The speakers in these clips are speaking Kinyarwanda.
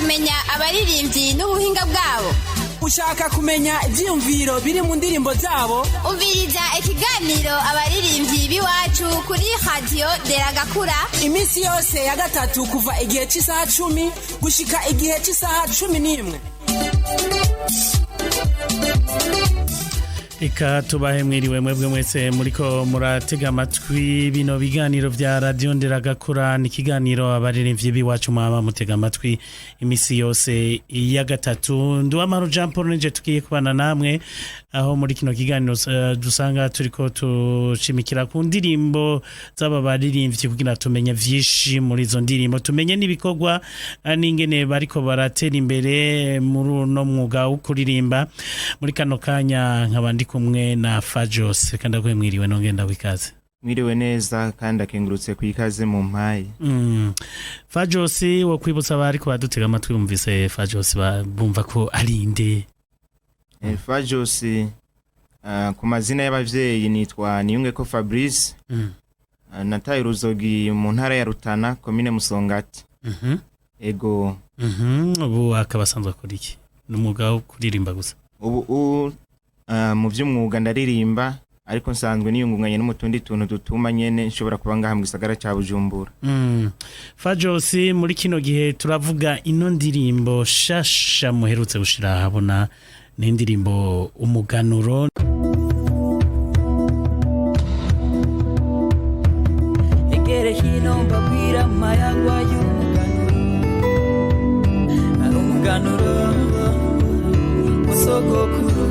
kumenya abaririmbyi n'ubuhinga bwabo? Ushaka kumenya ivyiyumviro biri mu ndirimbo zabo? Umviriza ikiganiro abaririmbyi biwacu kuri radio Deragakura imisi yose ya gatatu kuva igihe cy'isaha 10 gushika igihe cy'isaha 11. Ika tubahe mwiriwe mwebwe mwese muriko muratega amatwi bino biganiro vya radio Deragakura. Ni kiganiro abaririmvyi biwacu mwaba mutega amatwi imisi yose ya gatatu. Nduwamaro Jean Paul nje tukiye kubana namwe aho muri kino kiganiro dusanga turiko tushimikira ku ndirimbo z'aba baririmbyi kugira tumenye vyinshi muri izo ndirimbo, tumenye n'ibikorwa n'ingene bariko baratera imbere muri no mwuga wo kuririmba. Muri kano kanya nkabandi kumwe na Fajos, kandi agwe mwiriwe nongenda wikaze. Mwiriwe neza kandi akengurutse kwikaze mu mpaye. Fajos wo kwibutsa bari ko badutega amatwi bumvise Fajos bumva ko ari inde? Fajos ku mazina y'abavyeyi nitwa Niyungeko Fabrice. Nataye Ruzogi mu ntara ya Rutana, komine Musongati. Ego. Ubu akabasanzwe kuri iki? N'umwuga wo kuririmba gusa? Ubu mu by'umwuga ndaririmba, ariko nsanzwe niyungunganye n'umutundi tuntu dutuma nyene nshobora kuba ngaha mu gisagara ca Bujumbura. Fajos, muri kino gihe turavuga ino ndirimbo shasha muherutse gushira habona n'indirimbo umuganuro. Egere hino mbabwira mayagwa y'umuganuro musogokuru.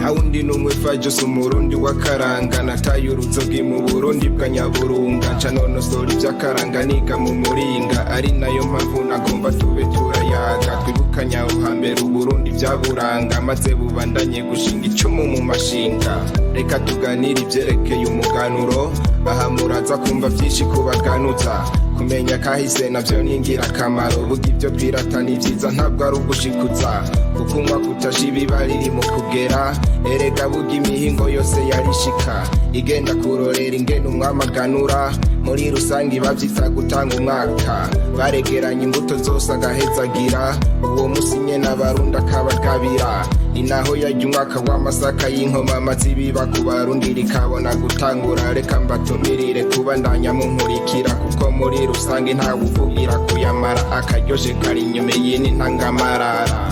Haundi numwe Fajos umurundi wakaranga, nataye Ruzogi mu Burundi bwa Nyaburunga, canono stori by'akaranga niga mu Muringa, ari nayo mpamvu nagomba tube turayaga, twibukanya uhambere Uburundi byaburanga, maze bubandanye gushinga icumu mu mashinga. Reka tuganire ibyerekeye umuganuro, aha muraza kumva byinshi kubaganuza, kumenya kahise navyo ningira akamaro, buga ibyo twirata ni byiza ntabwo ari ugushikuza, kukunywa kutashiba ibariri mu kugera, erega buga imihingo yose yarishika, igenda kurorera ingene umwamaganura, muri rusangi bavyita gutanga umwaka, baregeranya imbuto zose agahezagira, uwo musinye n'abarundi akabagabira, ni naho yajya umwaka w'amasaka y'inkoma, maze ibiba ku Barundi rikabona gutangura. Reka mbatumirire kubandanya munkurikira, kuko muri rusange ntawe uvugira kuyamara, akaryoje kari inyuma y'ini ntangamarara.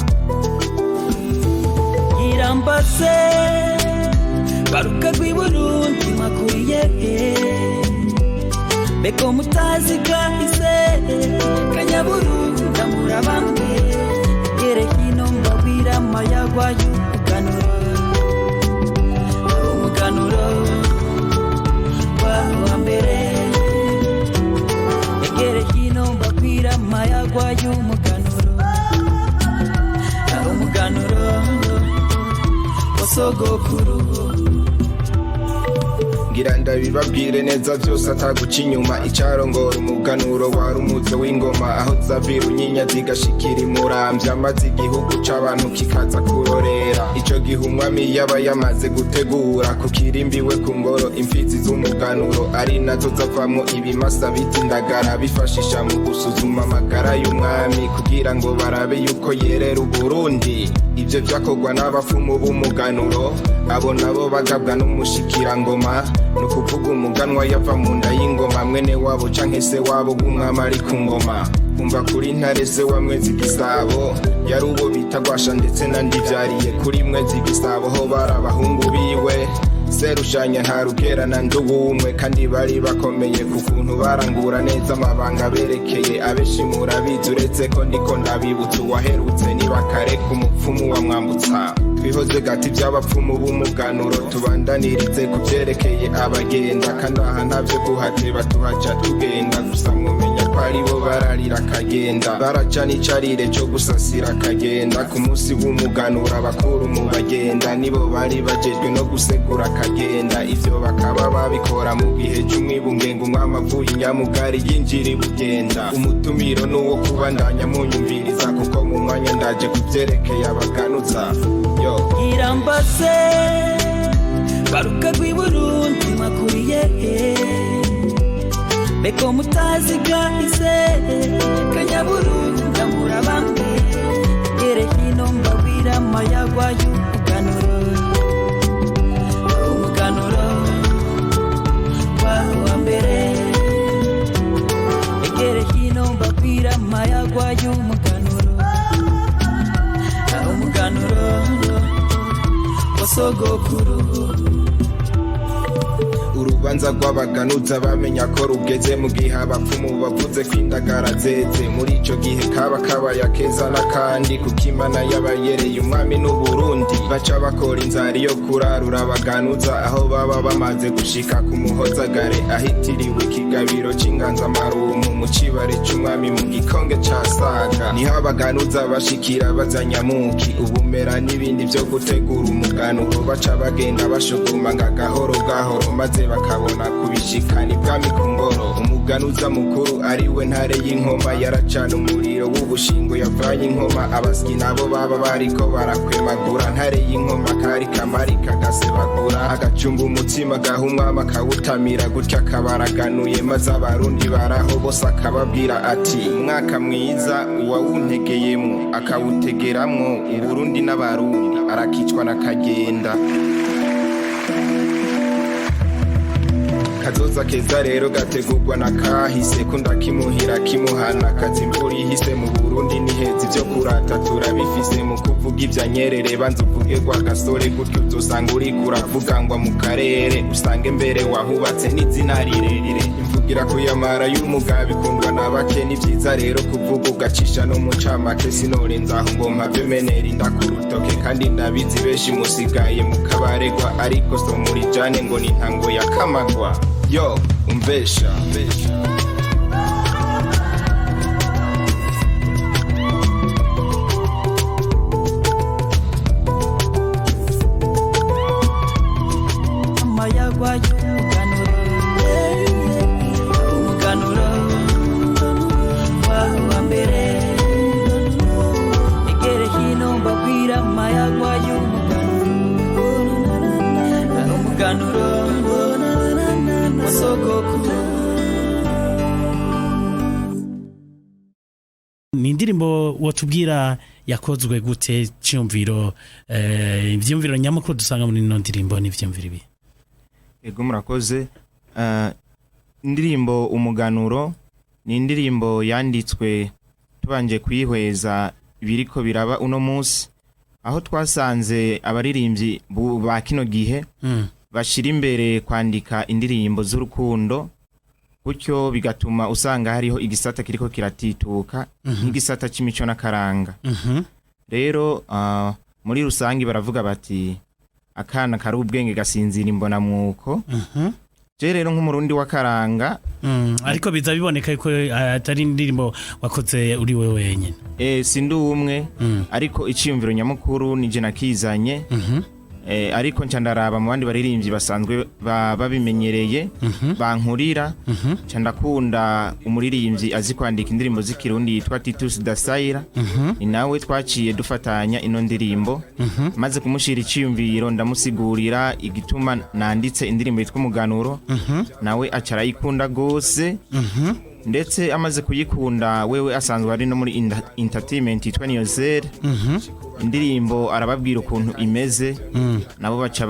Irambase baruka rw'Iburundi makuriye, beko mutazi kahise Kanyaburunga murabamwe. Egere hino mbabwira mayagwa y'umuganuro wa mbere. Egere hino mbabwira mayagwa y'umuganuro wasogokuru. Ngira ndabibabwire neza byose ataguca inyuma, icarongora umuganuro wari umuzo w'ingoma, aho zavira unyinya zigashikira imuramvya, amaze igihugu c'abantu kikaza kurorera. Ico gihe umwami yaba yamaze gutegura, kukirimbiwe ku ngoro imfizi z'umuganuro, ari nazo zavamwo ibimasa biti indagara, bifashisha mu gusuzuma amagara y'umwami, kugira ngo barabe yuko yerera Uburundi. Ivyo vyakorwa n'abapfumu b'umuganuro, abo nabo bagabwa n'umushikirangoma, nukuvuga umuganwa yava mu nda y'ingoma, mwene wabo canke se wabo w'umwami ari ku ngoma. Umva kuri ntare se wa Mwezi Gisabo, yari uwo bita Gwasha ndetse na Ndivyariye. Kuri Mwezi Gisabo ho bari abahungu biwe, Serushanya Ntarugera na Nduwumwe, kandi bari bakomeye ku kuntu barangura neza amabanga berekeye abenshi murabizi, uretse ko ndiko ndabibutsa uwaherutse nibakareka umupfumu wa Mwambutsa. Twihoze gati by'abapfumu b'umuganuro, tubandanirize ku byerekeye abagenda, kandi aha ntavyo kuhateba tuhaca tugenda, gusa mumenya ko ari bo bararira akagenda, baraca n'icarire cyo gusasira akagenda. Ku munsi w'umuganura bakuru mu bagenda nibo bari bajejwe no gusegura akagenda, ivyo bakaba babikora mu gihe c'umwibunge, ngo umwami avuye Nyamugari yinjira ibugenda. Umutumiro n'uwo kubandanya munyumviriza, kuko mu mwanya ndaje kubyerekeye abaganuza. Irambase baruka rw'Iburundi makuriye, beko mutazi gahise kanyaburunga murabambe gere hino mbabwira amayagwa y'umuganuro umuganuro wa mbere gere hino mbabwira amayagwa y'umuganuro umuganuro wasogokuru urubanza rw'abaganuza bamenya ko rugeze mu gihe abapfumu bavuze ko indagara zeze muri ico gihe kaba kabaya keza n'akandi kuko imana yabayereye umwami n'uburundi baca bakora inzara yo kurarura abaganuza aho baba bamaze gushika ku muhozagare ahitiriwe ikigabiro c'inganzamarumu mu cibare c'umwami mu gikonge ca saga niho abaganuza bashikira bazanyamuki ubumera n'ibindi vyo gutegura umuganuko baca bagenda bashuguma nga gahoro gahoro maze bakabona kubishikana ibwami ku ngoro umuganuza mukuru ariwe ntare y'inkoma yaracana umuriro w'ubushingo yavanye inkoma abasyi nabo baba bariko barakwemagura ntare y'inkoma kari kamari kagasebagura agacumba umutima gaha umwami akawutamira gutya akabaraganuye maze abarundi baraho bose akababwira ati umwaka mwiza uwawuntegeyemwo akawutegeramwo uburundi n'abarundi arakicwa n'akagenda kazoza keza rero gategurwa na kahise kunda kimuhira kimuhana kazimvura ihise mu Burundi nihezi vyo kurata turabifise mu kuvuga ivya nyerere banza uvuge kwa gasore gutyo uzosanga uri kuravugangwa mu karere usange mbere wahubatse n'izina rirerire imvugira kuyamara y'umugabi kundwa na bake ni vyiza rero kuvuga ugacisha no mu camake sinorenza aho ngo mpave menera inda ku rutoke kandi ndabizi benshi musigaye mu kabaregwa ariko so muri jane ngo ni ntango ya kamagwa yo umvesha amayagwa y'umuganuro umuganuro wa mbere egere hino mbabwira amayagwa y'umuganuro umuganuro ni indirimbo watubwira yakozwe gute cyumviro ivyumviro nyamukuru dusanga muri ino ndirimbo n'ivyumviro ibi ego murakoze indirimbo umuganuro ni indirimbo yanditswe tubanje kuyihweza biriko biraba uno munsi aho twasanze abaririmbyi ba kino gihe bashira imbere kwandika indirimbo z'urukundo gutyo bigatuma usanga hariho igisata kiriko kiratituka nk'igisata c'imico n'akaranga rero muri rusangi baravuga bati akana kari ubwenge gasinzira imbona mwuko je rero nk'umurundi wa karanga ariko biza biboneka yuko atari indirimbo wakoze uri we wenyine sindi umwe ariko iciyumviro nyamukuru nije nakizanye ariko ncandaraba mu bandi baririmbyi basanzwe babimenyereye bankurira candakunda umuririmbyi azi kwandika indirimbo z'ikirundi yitwa Titus Dasaira ni nawe twaciye dufatanya ino ndirimbo maze kumushira iciyumviro ndamusigurira igituma nanditse indirimbo yitwa umuganuro nawe acarayikunda gose ndetse amaze kuyikunda wewe asanzwe ari no muri entertainment yitwa Niyozel indirimbo arababwira ukuntu imeze nabo baca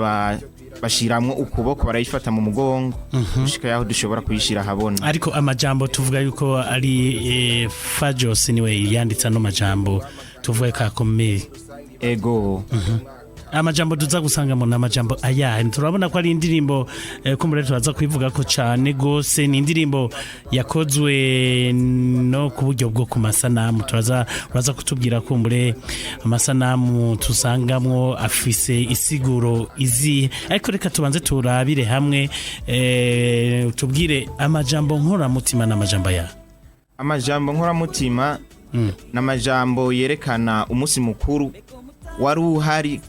bashiramwo ukuboko barayifata mu mugongo gushika yaho dushobora kuyishira habona ariko amajambo tuvuga yuko ari Fajos niwe yanditsa no majambo tuvuga kakomeye ego amajambo tuza gusangamo n'amajambo aya turabona ko ari indirimbo kumbure turaza kwivuga ko cyane gose ni indirimbo yakozwe no ku buryo bwo ku masanamu turaza kutubwira kumbure amasanamu tusangamwo afise isiguro izi ariko reka tubanze turabire hamwe tubwire amajambo nkora mutima n'amajambo ya amajambo nkora mutima n'amajambo yerekana umunsi mukuru wari uhari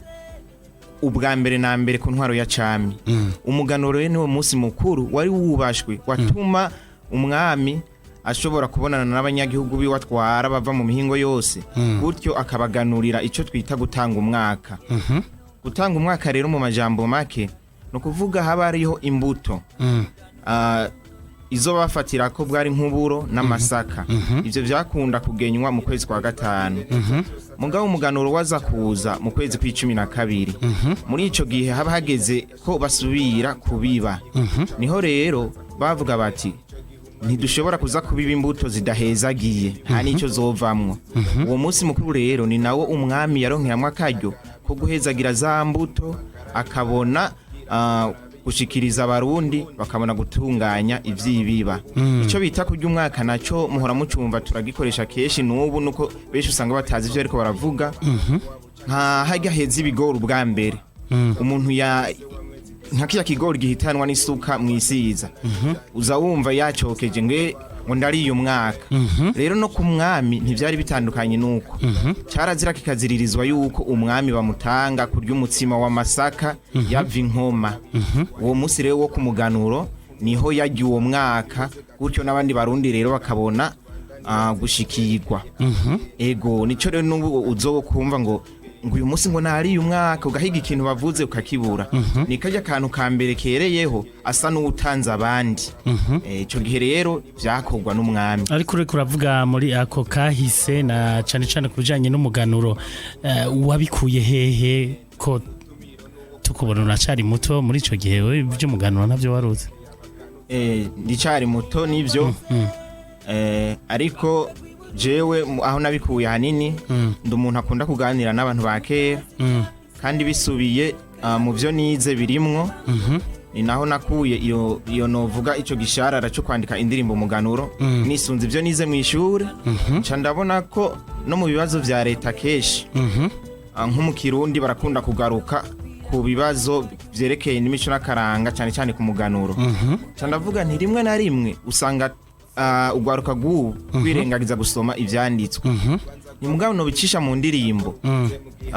ubwa mbere na mbere ku ntwaro ya cami umuganuro niwo munsi mukuru wari wubashwe watuma umwami ashobora kubonana n'abanyagihugu biwatwara bava mu mihingo yose gutyo akabaganurira ico twita gutanga umwaka gutanga umwaka rero mu majambo make no kuvuga haba ariho imbuto izo bafatira ko bwari nk'uburo n'amasaka ivyo vyakunda kugenywa mu kwezi kwa gatanu mugabo umuganuro waza kuza mu kwezi kwa12 muri ico gihe haba hageze ko basubira kubiba niho rero bavuga bati ntidushobora kuza kubiba imbuto zidahezagiye nta nicyo zovamwo uwo munsi mukuru rero ni nawo umwami yaronkeramwo akaryo ko guhezagira za mbuto akabona gushikiriza abarundi bakabona gutunganya ivyibiba ico bita kurya umwaka naco muhora mucumva turagikoresha keshi nubu nuko benshi usanga batazi ivyo ariko baravuga nka hajya heza ibigori ubwa mbere umuntu nka kiya kigori gihitanwa n'isuka mwisiza uza wumva yacokeje ngo ndariye umwaka rero no ku mwami ntivyari bitandukanye nuko carazira kikaziririzwa yuko umwami bamutanga kurya umutsima w'amasaka yava inkoma uwo musi rero wo ku muganuro niho yagiye uwo mwaka gutyo n'abandi barundi rero bakabona gushikirwa ego nico rero n'ubu uzokumva ngo uyu munsi ngo nariye umwaka ugahiga ikintu bavuze ukakibura nikajya kantu ka mbere kereyeho asa n'utanze abandi ico gihe rero vyakorwa n'umwami ariko reko uravuga muri ako kahise na cane kubijanye n'umuganuro wabikuye hehe ko tukubona unacari muto muri ico gihe we by'umuganuro navyo waruze ndicari muto nivyo ariko jewe aho nabikuye hanini ndi umuntu akunda kuganira n'abantu ba kera kandi bisubiye mu byo nize birimwo ni naho nakuye iyo novuga ico gisharara cyo kwandika indirimbo umuganuro nisunze ibyo nize mu ishure nca ndabona ko no mu bibazo vya leta keshi nko mu Kirundi barakunda kugaruka ku bibazo vyerekeye n'imico n'akaranga cyane ku muganuro nca ndavuga nti rimwe na rimwe usanga ugwaruka gubu kwirengagiza gusoma ivyanditswe ni mugabo no bicisha mu ndirimbo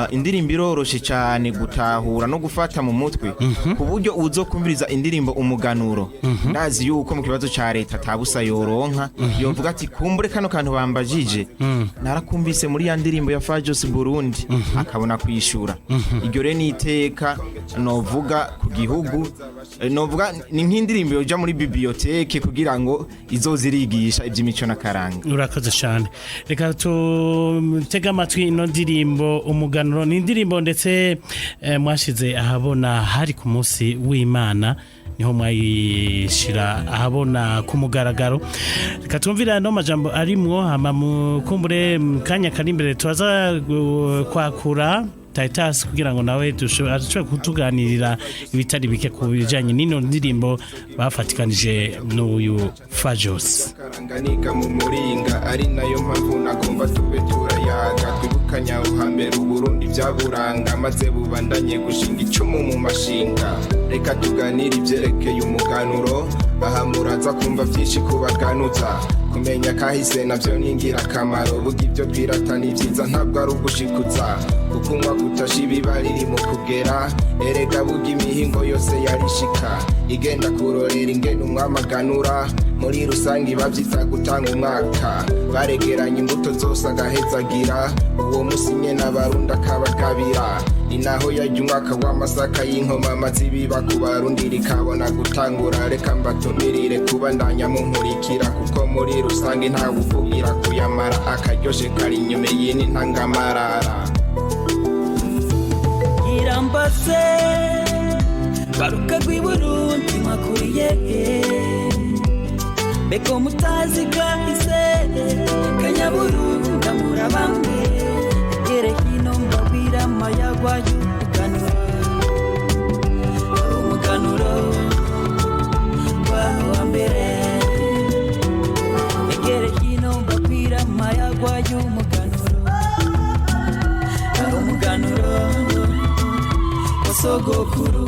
indirimbo iroroshe cyane gutahura no gufata mu mutwe ku buryo uzokumviriza indirimbo umuganuro ndazi yuko mu kibazo ca leta tabusa yoronka yovuga ati kumbure kano kantu bambajije narakumvise muri ya ndirimbo ya Fajos Burundi akabona kwishura iryo rero niteka novuga ku gihugu novuga ni nk'indirimbo yoja muri biblioteke kugira ngo izozirigisha ivy'imico n'akaranga urakoze cyane reka tega amatwi ino ndirimbo umuganuro ni indirimbo ndetse mwashize ahabona hari ku munsi w'Imana niho mwayishira ahabona ku mugaragaro reka tumvira no majambo arimwo hama mukumbure kanya kari imbere twaza kwakura Titus kugira ngo nawe dushobora kutuganirira ibitari bike ku bijanye n'ino ndirimbo bafatikanije n'uyu Fajos karanganika mu muringa ari nayo mpamvu nagomba tube turayaga twibukanya uhambere uburundi byaburanga maze bubandanye gushinga icumu mu mashinga reka tuganire ivyerekeye umuganuro aha muraza kumva vyinshi kubaganuza kumenya kahise navyo ningira akamaro buga ivyo twirata ni vyiza ntabwo ari ugushikuza kukunywa kutasha ibibariri mu kugera erega buga imihingo yose yarishika igenda kurorera ingene umwamaganura muri rusangi bavyita gutanga umwaka baregeranya imbuto zose agahezagira uwo musi nyene abarundi akabagabira ni naho yajya umwaka w'amasaka y'inkoma maze ibiba ku barundi rikabona gutangura reka mbatumirire kubandanya munkurikira kuko muri rusange nta gufugira kuyamara akaryoshe kari inyuma y'ini ntangamarara irambase baruka rw'iburundi makuriye beko mutazi kahise kanyaburunda murabamwe gere hino mbabwira mayagwa y'umuganuro wa mbere gere hino mbabwira mayagwa y'umuganuro wasogokuru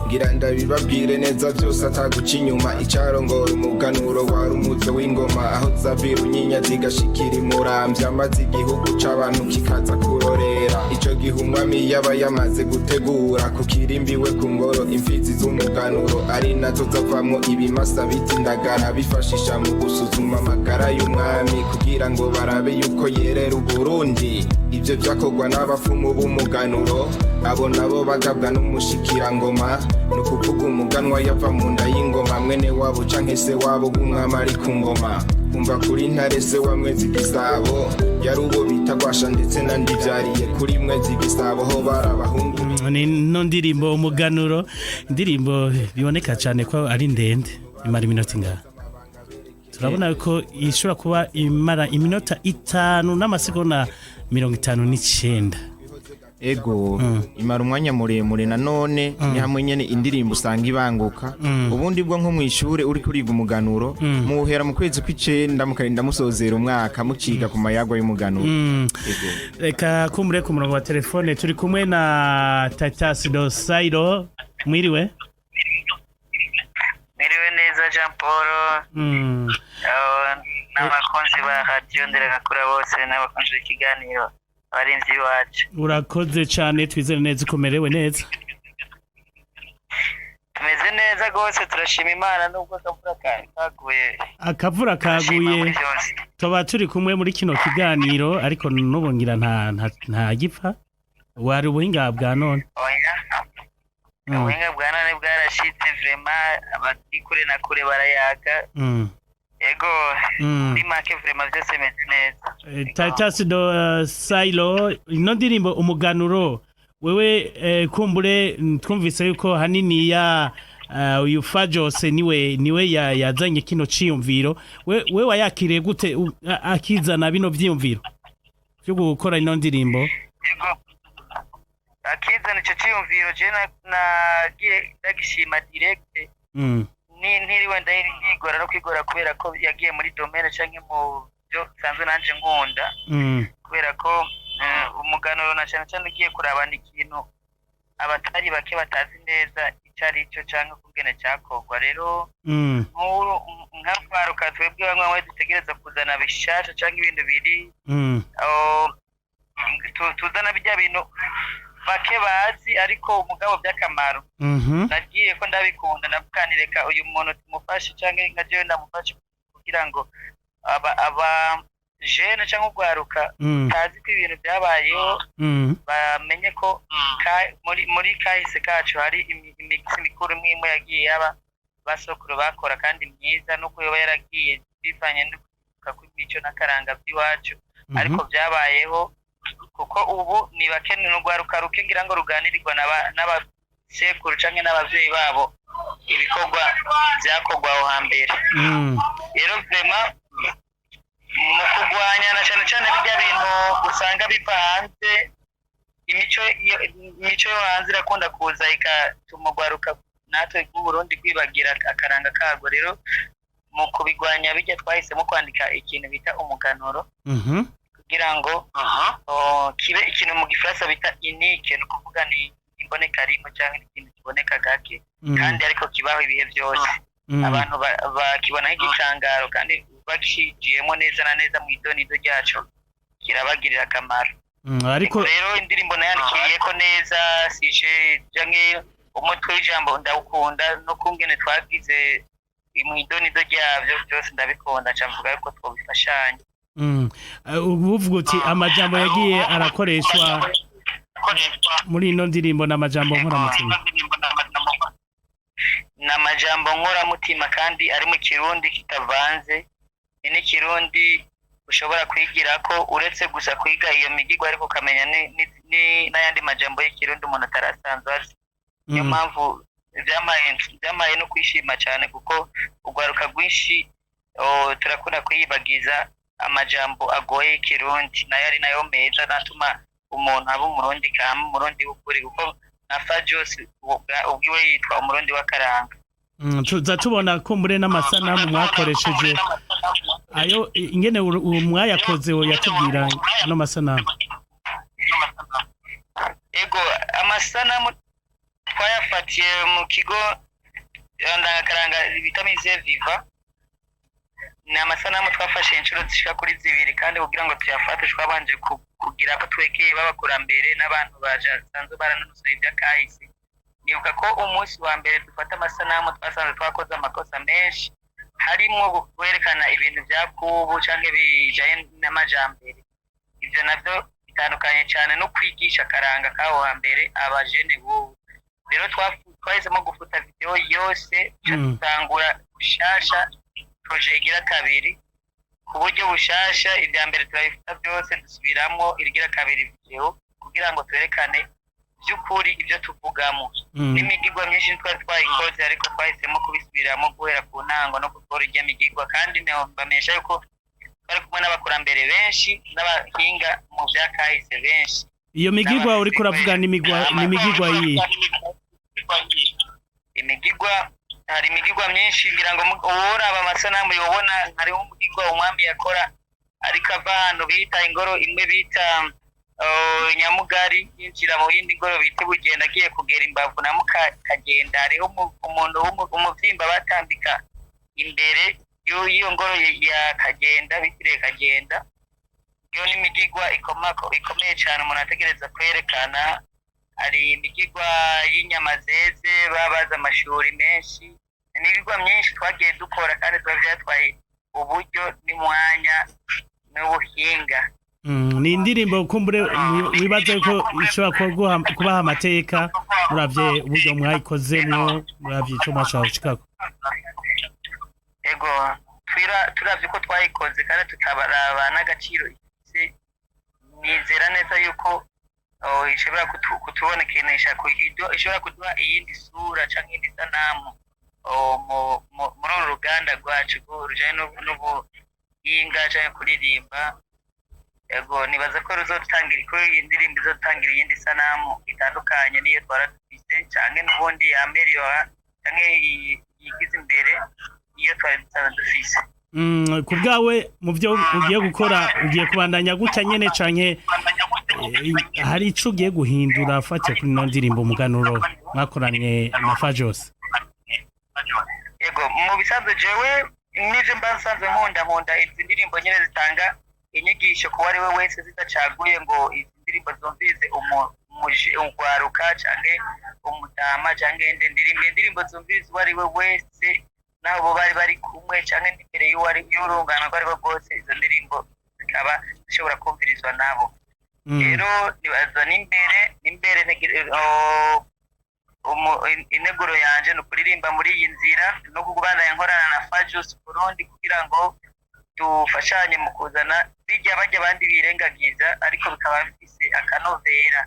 ngira ndabibabwire neza byose ataguca inyuma icarongora umuganuro wari umuzo w'ingoma aho zavira unyinya zigashikira imurambya amaze igihugu c'abantu kikaza kurorera ico gihe umwami yaba yamaze gutegura ku kirimbiwe ku ngoro imfizi z'umuganuro ari nazo zavamwo ibimasa biti indagara bifashisha mu gusuzuma amagara y'umwami kugira ngo barabe yuko yerera uburundi ivyo vyakorwa n'abafumu b'umuganuro abo nabo bagabwa n'umushikirangoma nuko kuvuga umuganwa yava mu nda y'ingoma mwene wabo canke se wabo w'umwami ari ku ngoma umva kuri ntare se wa mwezi gisabo yari uwo bita gwasha ndetse na ndivyariye kuri mwezi gisabo ho barabahungu ni no ndirimbo umuganuro indirimbo biboneka cyane ko ari ndende imara iminota ingahe turabona ko ishobora kuba imara iminota 5 n'amasegonda 59 ego imara umwanya muremure nanone ni hamwe nyene indirimbo usanga ibanguka ubundi bwo nko mwishure uri kuriga umuganuro muhera mu kwezi kw'icenda mukarinda musozera umwaka muciga ku mayagwa y'umuganuro reka kumure ku murongo wa telefone turi kumwe na Tatasido Sairo mwiriwe neza Jean Paul n'abakunzi ba radio Nderagakura bose n'abakunzi b'ikiganiro abaririmvyi biwacu urakoze cyane twizere neza ukomerewe neza tumeze neza gose turashima Imana nubwo akavura kaguye tuba turi kumwe muri kino kiganiro ariko nubongira nta gipfa wari ubuhinga bwa none ubuhinga bwa none bwarashitse vraiment abakikure na kure barayaga ego muri make vraiment byose bimeze neza Tatasido Sailo ino ndirimbo umuganuro wewe kumbure twumvise yuko hanini ya uyu Fajos niwe yazanye kino ciyumviro we wayakiriye gute akizana bino vyiyumviro byo gukora ino ndirimbo ego akizana ico ciyumviro je nagiye ndagishima direct ntiriwe ndayigora no kwigora kubera ko yagiye muri domaine canke mu byo sanzwe nanje ngunda kubera ko umuganuro na cyane cyane ugiye kurabana ikintu abatari bake batazi neza icari cyo canke kugene cyakorwa rero nk'abaruka twebwe bamwe dutegereza kuzana bishasha canke ibintu biri tuzana bijya bintu bake bazi ariko umugabo by'akamaro nagiye ko ndabikunda nabukanireka uyu muntu tumufashe canke nka jewe ndamufashe kugira ngo aba jene cyangwa ugwaruka tazi ko ibintu byabayeho bamenye ko muri kahise kacu hari imigisi mikuru imwe yagiye yaba basokuru bakora kandi myiza no kuba yaragiye bivanye n'imico n'akaranga by'iwacu ariko byabayeho kuko ubu ni bakene n'ugwaruka rukigira ngo ruganirirwa n'abasekuru canke n'abavyeyi babo ibikorwa byakorwa aho hambere rero vraiment mu kugwanya na cyane cyane bijya bintu usanga biva hanze imico yo hanze irakunda kuza igatuma ugwaruka natwe bw'Uburundi kwibagira akaranga kago rero mu kubigwanya bijya twahisemo kwandika ikintu bita umuganuro kugira ngo kibe ikintu mu gifaransa bita unique no kuvuga ni imboneka rimwe cyangwa ikintu kiboneka gake kandi ariko kibaho ibihe byose abantu bakibona nk'igitangaro kandi bakijiyemo neza na neza mu idonido ryacu kirabagirira akamaro ariko rero indirimbo nayandikiye ko neza sije jange umutwe w'ijambo ndawukunda no kungene twagize mu idonido ryavyo byose ndabikunda cyamvuga yuko twobifashanya uvuga uti amajambo yagiye arakoreshwa muri ino ndirimbo n'amajambo nkoramutima n'amajambo nkoramutima kandi ari mu kirundi kitavanze ni kirundi ushobora kwigira ko uretse gusa kwiga iyo migigwa ariko ukamenya n'ayandi majambo y'ikirundi umuntu atarasanzwe azi niyo mpamvu byamaye no kwishima cyane kuko ugwaruka rwinshi turakunda kuyibagiza amajambo agoye y'ikirundi nayo ari nayo meza natuma umuntu aba umurundi kama umurundi w'ukuri kuko na Fajos ubwiwe yitwa umurundi w'akaranga tuza tubona ko muri n'amasanamu mwakoresheje ayo ingene mwayakoze yatubwira no masanamu ego amasanamu twayafatiye mu kigo ndangakaranga bita Mise Viva ni amasanamu twafashe inshuro zishika kuri 2 kandi kugira ngo tuyafate twabanje kugira ko twekeye babakurambere n'abantu basanzwe baranonosoye iby'akahise nibuka ko umunsi wa mbere dufata amasanamu twasanze twakoze amakosa menshi harimo kwerekana ibintu byakubu canke bijanye n'amajambere ivyo navyo bitandukanye cyane no kwigisha karanga kaho hambere abajene bubu rero twahisemo gufuta video yose tutangura gushasha projet igira kabiri ku buryo bushasha. Ibya mbere turabifuta byose dusubiramo irigira kabiri video kugira ngo twerekane by'ukuri ibyo tuvugamo. N'imigigwa myinshi twari twayikoze ariko twahisemo kubisubiramo guhera ku ntango no gukora ijya migigwa, kandi bamesha yuko bari kumwe n'abakurambere benshi n'abahinga mu bya kahise benshi. Iyo migigwa uri kuravuga ni migigwa yi imigigwa, hari imigigwa myinshi ngira ngo uraba amasanamu yobona hari umugigwa umwami yakora ariko ava ahantu bita ingoro imwe bita Nyamugari yinjira mu yindi ngoro bita Bugenda agiye kugera imbavu na Mukagenda. Hariho umuntu umuvyimba batambika imbere y'iyo ngoro ya Kagenda bitire Kagenda. Iyo ni imigigwa ikomeye cyane umuntu ategereza kwerekana. Hari imigigwa y'inyama zeze babaza amashuri menshi, imigigwa myinshi twagiye dukora kandi twatwaye uburyo n'umwanya n'ubuhinga. Ni indirimbo kumbure wibaza ko ishobora kubaha amateka muravye uburyo mwayikozemo muravye ico mwashaka gushikako. Ego turavye ko twayikoze kandi tutabaraba n'agaciro ifise, nizera neza yuko ishobora kutubonekenesha ishobora kuduha iyindi sura canke iyindi sanamu muri uru ruganda rwacu rujanye n'ubuhinga canke kuririmba. Ego nibaza ko ruzotangira ko iyi ndirimbo izotangira iyindi sanamu itandukanye niyo twara dufise canke n'ubundi ameliora canke yigize imbere iyo twari dufise. Ku bwawe mu byo ugiye gukora ugiye kubandanya gutya nyene canke hari ico ugiye guhindura afate kuri no ndirimbo umuganuro mwakoranye na Fajos? Ego mu bisanzwe jewe nije mbansanzwe nkunda izi ndirimbo nyene zitanga inyigisho ku wari we wese zidacaguye ngo izi ndirimbo zumvize umugwaruka canke umutama canke indirimbo zumvize uwari we wese nabo bari kumwe canke n'imbere y'urungano rwari rwose. Izo ndirimbo zikaba zishobora kumvirizwa nabo. Rero nibaza n'imbere ineguro yanje no kuririmba muri iyi nzira no kugubandanya nkorana na Fajos Burundi kugira ngo dufashanye mu kuzana bajya abandi birengagiza ariko bikaba bifise akanovera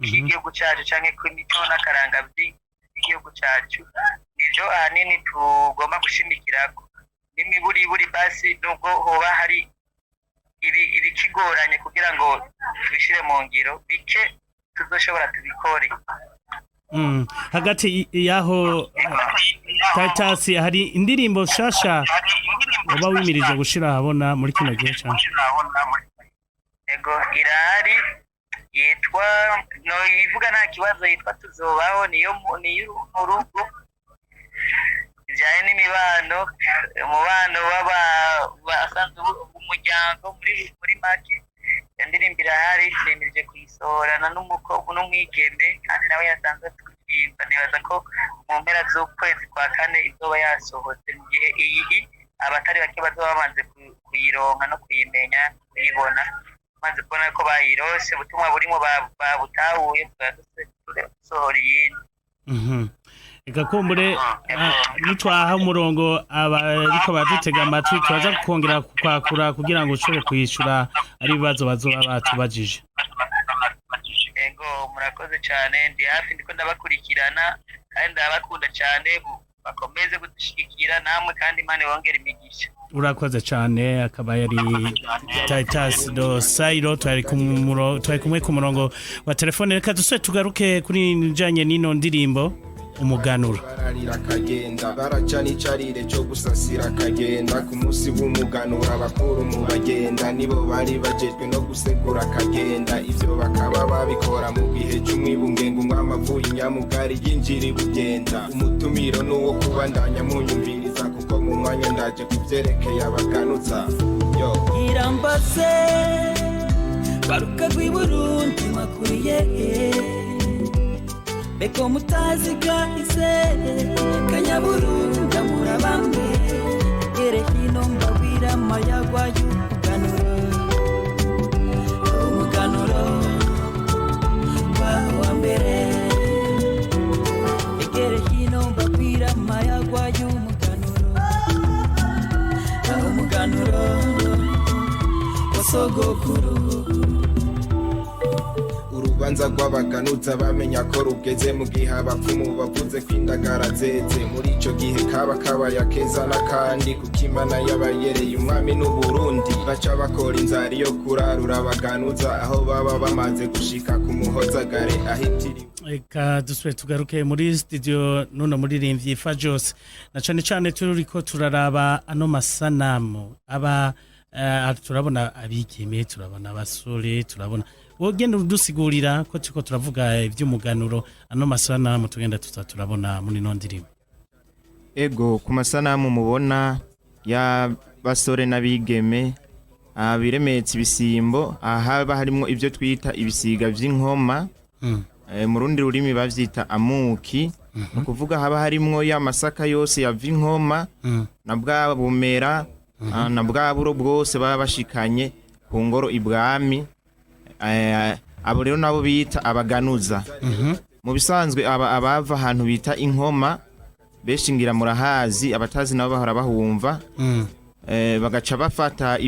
k'igihugu cacu canke kw'imico n'akaranga by'igihugu cacu. Nivyo ahanini tugomba gushimikirako. N'imiburiburi basi nubwo hoba hari ibikigoranye kugira ngo tubishire mu ngiro bike tuzoshobora tubikore. Hagati yaho Tatasi hari indirimbo shasha uba wimirije gushira habona muri kino gihe cyane? Ego irahari yitwa no ivuga nta kibazo yitwa tuzobaho, niyo mu rugo ijyanye n'imibano umubano w'abasanzwe umuryango muri make. Indirimbo irahari nemeje kuyisohorana n'umukobwa n'umwigeme kandi nawe yasanzwe turirimba. Nibaza ko mu mpera z'ukwezi kwa kane izoba yasohotse, mu gihe iyi abatari bake bazoba bamaze kuyironka no kuyimenya kuyibona, maze kubona ko bayirose ubutumwa burimo babutahuye tugasohora iyindi. Igakumbure nitwaha umurongo abariko badutega amatwi twaza kongera kwakura kugira ngo ushobore kuyishura ari ibibazo bazoba batubajije. Ego murakoze cyane, ndi hafi ndiko ndabakurikirana kandi ndabakunda cyane, bakomeze kudushigikira namwe kandi Imana ibongere imigisha. Urakoze cyane. Akaba yari Titus do Sairo twari kumwe ku murongo wa telefone. Reka dusubire tugaruke kuri njanye n'ino ndirimbo umuganuro. Bararira kagenda baracana icarire cyo gusasira kagenda ku munsi w'umuganuro. Abakuru mu bagenda nibo bari bajejwe no gusegura kagenda, ivyo bakaba babikora mu gihe cy'umwibunge ngo umwami avuye Nyamugari yinjira Bugenda. Umutumiro n'uwo kubandanya munyumviriza kuko mu mwanya ndaje kuvyerekeye abaganuza. Yo irambaze baruka rw'i Burundi makuriye beko mutaziga ise kanyaburunda murabamwe ere hino mbabwira amayagwa y'umuganuro wa mbere sogokuru. urubanza rw'abaganuza bamenya ko rugeze mu gihe abapfumu bavuze kwindagara zeze muri ico gihe kaba kabaya keza n'akandi kuko Imana yabayereye umwami n'Uburundi baca bakora inzara yo kurarura abaganuza aho baba bamaze gushika ku muhozagare ahitiriwe. Eka dusubire tugaruke muri studio nuno muririmvyi Fajos na cane turiko turaraba ano masanamu aba turabona abigeme turabona abasore turabona wogenda udusigurira ko turiko turavuga ivy'umuganuro ano masanamu tugenda turabona muri no ndirimbo. Ego ku masanamu mubona ya basore n'abigeme biremetse ibisimbo ahaba harimo ibyo twita ibisiga vy'inkoma mu rundi rurimi bavyita amuki no kuvuga haba harimo ya masaka yose ya vinkoma na bwa bumera na bwa buro bwose baba bashikanye ku ngoro ibwami abo rero nabo bita abaganuza. Mu bisanzwe abava ahantu bita inkoma beshingira murahazi abatazi nabo bahora bahumva bagaca bafata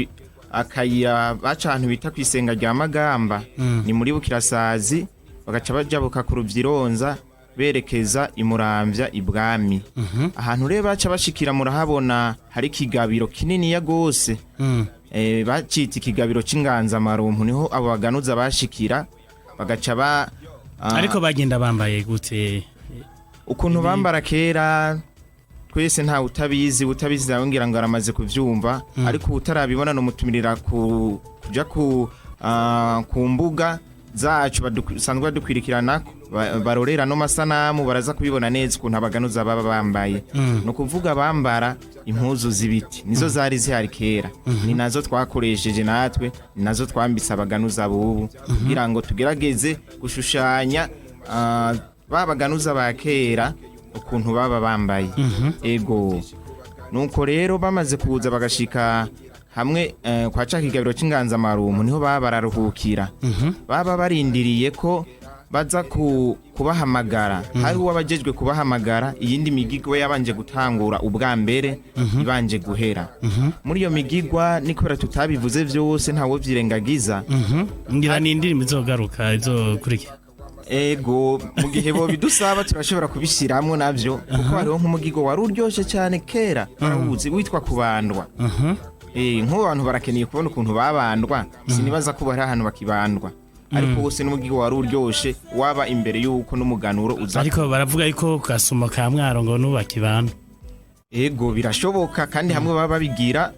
akayira baca ahantu bita kwisenga rya Magamba ni muri Bukirasazi bagaca bajabuka ku Ruvyironza berekeza imuramvya ibwami. Ahantu rero baca bashikira murahabona hari kigabiro kinini ya gose bacita ikigabiro c'inganza marumpu niho abo baganuza bashikira bagaca ariko bagenda bambaye gute ukuntu bambara kera twese nta utabizi ngira ngo aramaze kuvyumva ariko utarabibona no mutumirira kuja ku mbuga zacu basanzwe badukwirikirana barorera no masanamu baraza kubibona neza ukuntu abaganuza baba bambaye no kuvuga bambara impuzu z'ibiti nizo zari zihari kera ni nazo twakoresheje natwe ni nazo twambisa abaganuza bubu kugira ngo tugerageze gushushanya babaganuza ba kera ukuntu baba bambaye. Ego nuko rero bamaze kuza bagashika hamwe kwa cakigabiro c'inganza marumpu niho baba bararuhukira baba barindiriye ko baza kubahamagara hari uwabajejwe kubahamagara iyindi migigwa yabanje gutangura ubwa mbere ibanje guhera muri iyo migigwa nikora tutabivuze vyose ntawo vyirengagiza ngira ni indirimbo izogaruka izokurikira. Ego mu gihe bo bidusaba turashobora kubishiramwo navyo kuko hariho nk'umugigo wari uryoshe cyane kera barawuzi witwa kubandwa. Nk'abantu barakeneye kubona ukuntu babandwa sinibaza ko bari ahantu bakibandwa ariko wose n'umugigo wari uryoshe waba imbere y'uko n'umuganuro uza ariko baravuga yuko kasuma ka mwaro ngo nubakibandwa. Ego birashoboka kandi hamwe baba babigira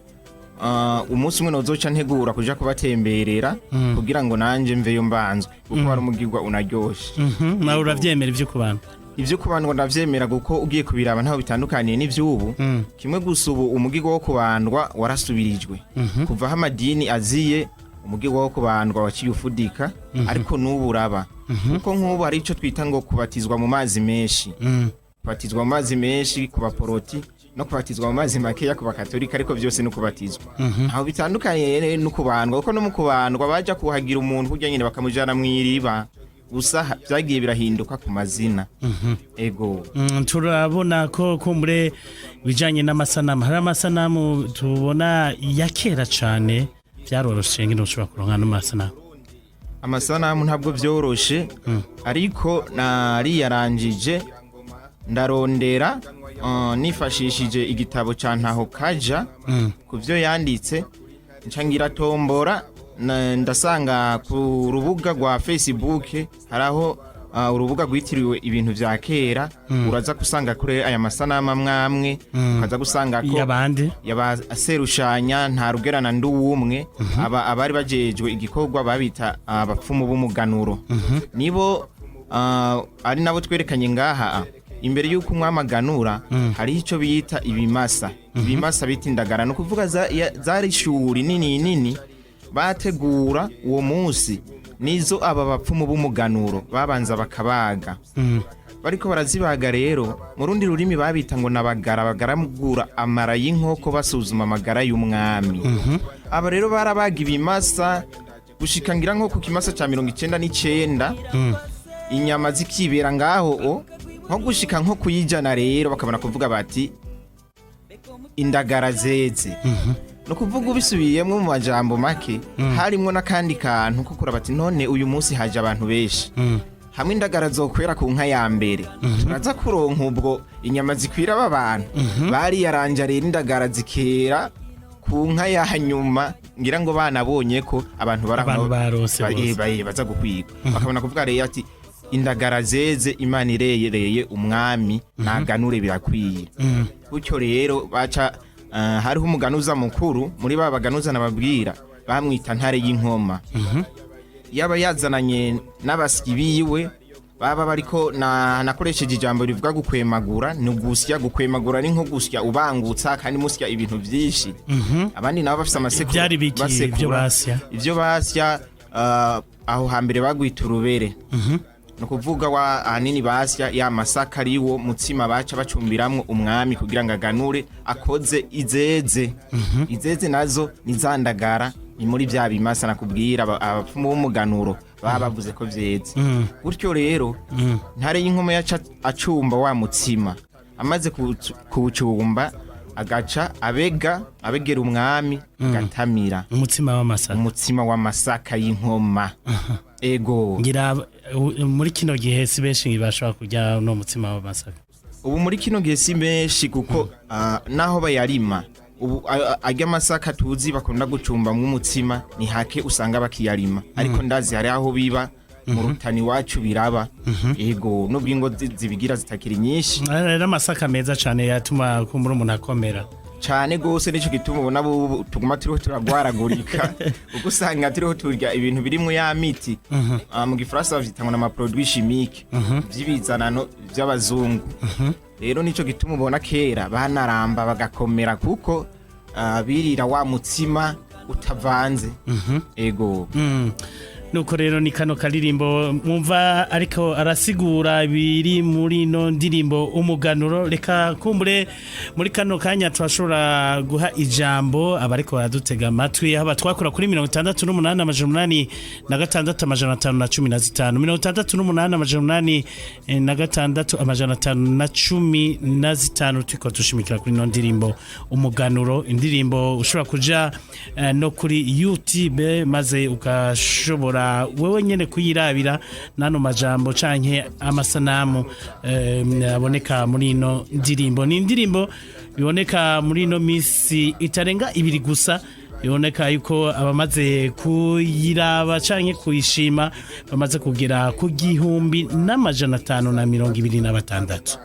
umunsi umwe nozoca ntegura kuja kubatemberera kugira ngo nanje mveyo mbanzwe kuko hari umugirwa unaryoshe. Nawe uravyemera ivyo kubandwa? Ivyo kubandwa ndavyemera kuko ugiye kubiraba ntaho bitandukaniye n'ivyubu kimwe gusa ubu umugirwa wo kubandwa warasubirijwe kuva amadini aziye umugirwa wo kubandwa waciye ufudika ariko n'ubu uraba kuko nk'ubu hari ico twita ngo kubatizwa mu mazi menshi kubatizwa mu mazi menshi ku baporoti no kubatizwa mu mazi makeya ku bakatolika ariko byose no kubatizwa aho bitandukanye no kubandwa kuko no mu kubandwa baja kuhagira umuntu kujya nyine bakamujana mw'iriba gusa byagiye birahinduka ku mazina. Ego turabona ko kumbe bijanye n'amasanamu hari amasanamu tubona ya kera cane byaroroshe ngino ushobora kuronka n'amasanamu. Amasanamu ntabwo byoroshe ariko nari yarangije ndarondera nifashishije igitabo ca ntaho kaja kuvyo yanditse ncangira tombora ndasanga ku rubuga rwa Facebook haraho urubuga rwitiriwe ibintu vya kera uraza kusanga kure aya masanamu amwamwe ukaza gusanga ko yabaserushanya nta rugerana nduwumwe abari bajejwe igikorwa babita abapfumu b'umuganuro nibo ari nabo twerekanye ngaha imbere y'uko umwamaganura hari ico bita ibimasa bita indagara no kuvuga zari ishuri nini bategura uwo munsi nizo aba bapfumu b'umuganuro babanza bakabaga bariko barazibaga rero mu rundi rurimi babita ngo bagaragura amara y'inkoko basuzuma amagara y'umwami aba rero barabaga ibimasa gushika ngira nko ku kimasa ca 99 inyama zikibera ngaho nko gushika nko kuyijana rero bakabona kuvuga bati indagara zeze no kuvuga ubisubiyemo mu majambo make harimo n'akandi kantu ko kuraba ati none uyu munsi haje abantu benshi hamwe indagara zokwera ku nka ya mbere turaza kuronka ubwo inyama zikwira abantu bari yaranja rero indagara zikera ku nka ya hanyuma ngira ngo banabonye ko abantu barose baza gukwiga bakabona kuvuga rero ati indagara zeze Imana ireyereye umwami naganure birakwiye gutyo rero baca hariho umuganuza mukuru muri ba baganuza nababwira bamwita ntare y'inkoma yaba yazananye n'abasyi biwe baba bariko nakoresheje ijambo rivuga gukwemagura ni gusya gukwemagura ni nko gusya ubangutsa kandi musya ibintu byinshi abandi nabo bafite amasekuru basekura ivyo basya aho hambere bagwita urubere no kuvuga wa ahanini basya ya masaka ariwo mutsima baca bacumbiramwo umwami kugira ngo aganure akoze izeze nazo nizandagara ni muri bya bimasa nakubwira abapfumu b'umuganuro baba bavuze ko vyeze gutyo rero ntare y'inkoma yaca acumba wa mutsima amaze kuwucumba agaca abegera umwami gatamira umutsima w'amasaka y'inkoma ego ngira muri kino gihe si benshi bashobora kurya no mutsima w'amasaka ubu muri kino gihe si benshi kuko naho bayarima ubu ajya amasaka tuzi bakunda gucumba mu mutsima ni hake usanga bakiyarima ariko ndazi hari aho biba mu rutani wacu biraba ego nubwo ingo zibigira zitakiri nyinshi rero amasaka meza cyane yatuma kumbura umuntu akomera cyane gose nico gituma ubona tuguma turiho turagwaragurika uko usanga turiho turya ibintu birimwe ya miti mu gifaransa bavyitangwa na produits chimiques by'ibizanano by'abazungu rero nico gituma ubona kera banaramba bagakomera kuko birira wa mutsima utavanze ego nuko rero ni kano karirimbo mwumva ariko arasigura biri muri no ndirimbo umuganuro reka kumbure muri kano kanya twashobora guha ijambo abariko baradutega amatwi haba twakura kuri 68 88515 68 twiko tushimikira kuri no ndirimbo umuganuro indirimbo ushobora kuja no kuri YouTube maze ukashobora wewe nyene kuyirabira nano majambo canke amasanamu aboneka muri ino ndirimbo ni indirimbo biboneka muri ino misi itarenga ibiri gusa biboneka yuko abamaze kuyiraba canke kuyishima bamaze kugera ku 1526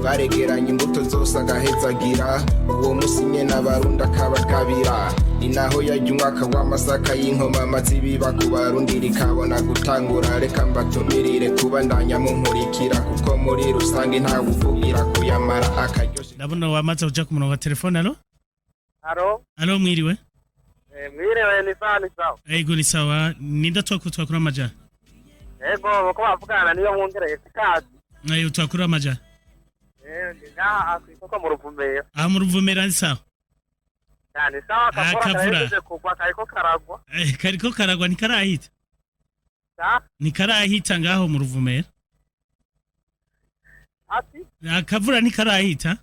baregeranye imbuto zose agahezagira uwo musinye n'abarundi akabakabira ni naho yajya umwaka w'amasaka y'inkoma amazibi bakubarundi rikabona gutangura reka mbatumirire kubandanya munkurikira kuko muri rusange ntawe uvugira kuyamara akaryoshye ndabona wamaze kuja ku murongo wa telefone alo mwiriwe mwiriwe ni sawa ego ni sawa ninda twakura amaja ego bako bavugana niyo nkungereye sikazi nayo twakura amaja ngaha kw'isoko mu Ruvumera mu Ruvumera ni sawa cyane sawa akavura kugwa kariko karagwa ntikarahita ntikarahita ngaho mu Ruvumera ati akavura ntikarahita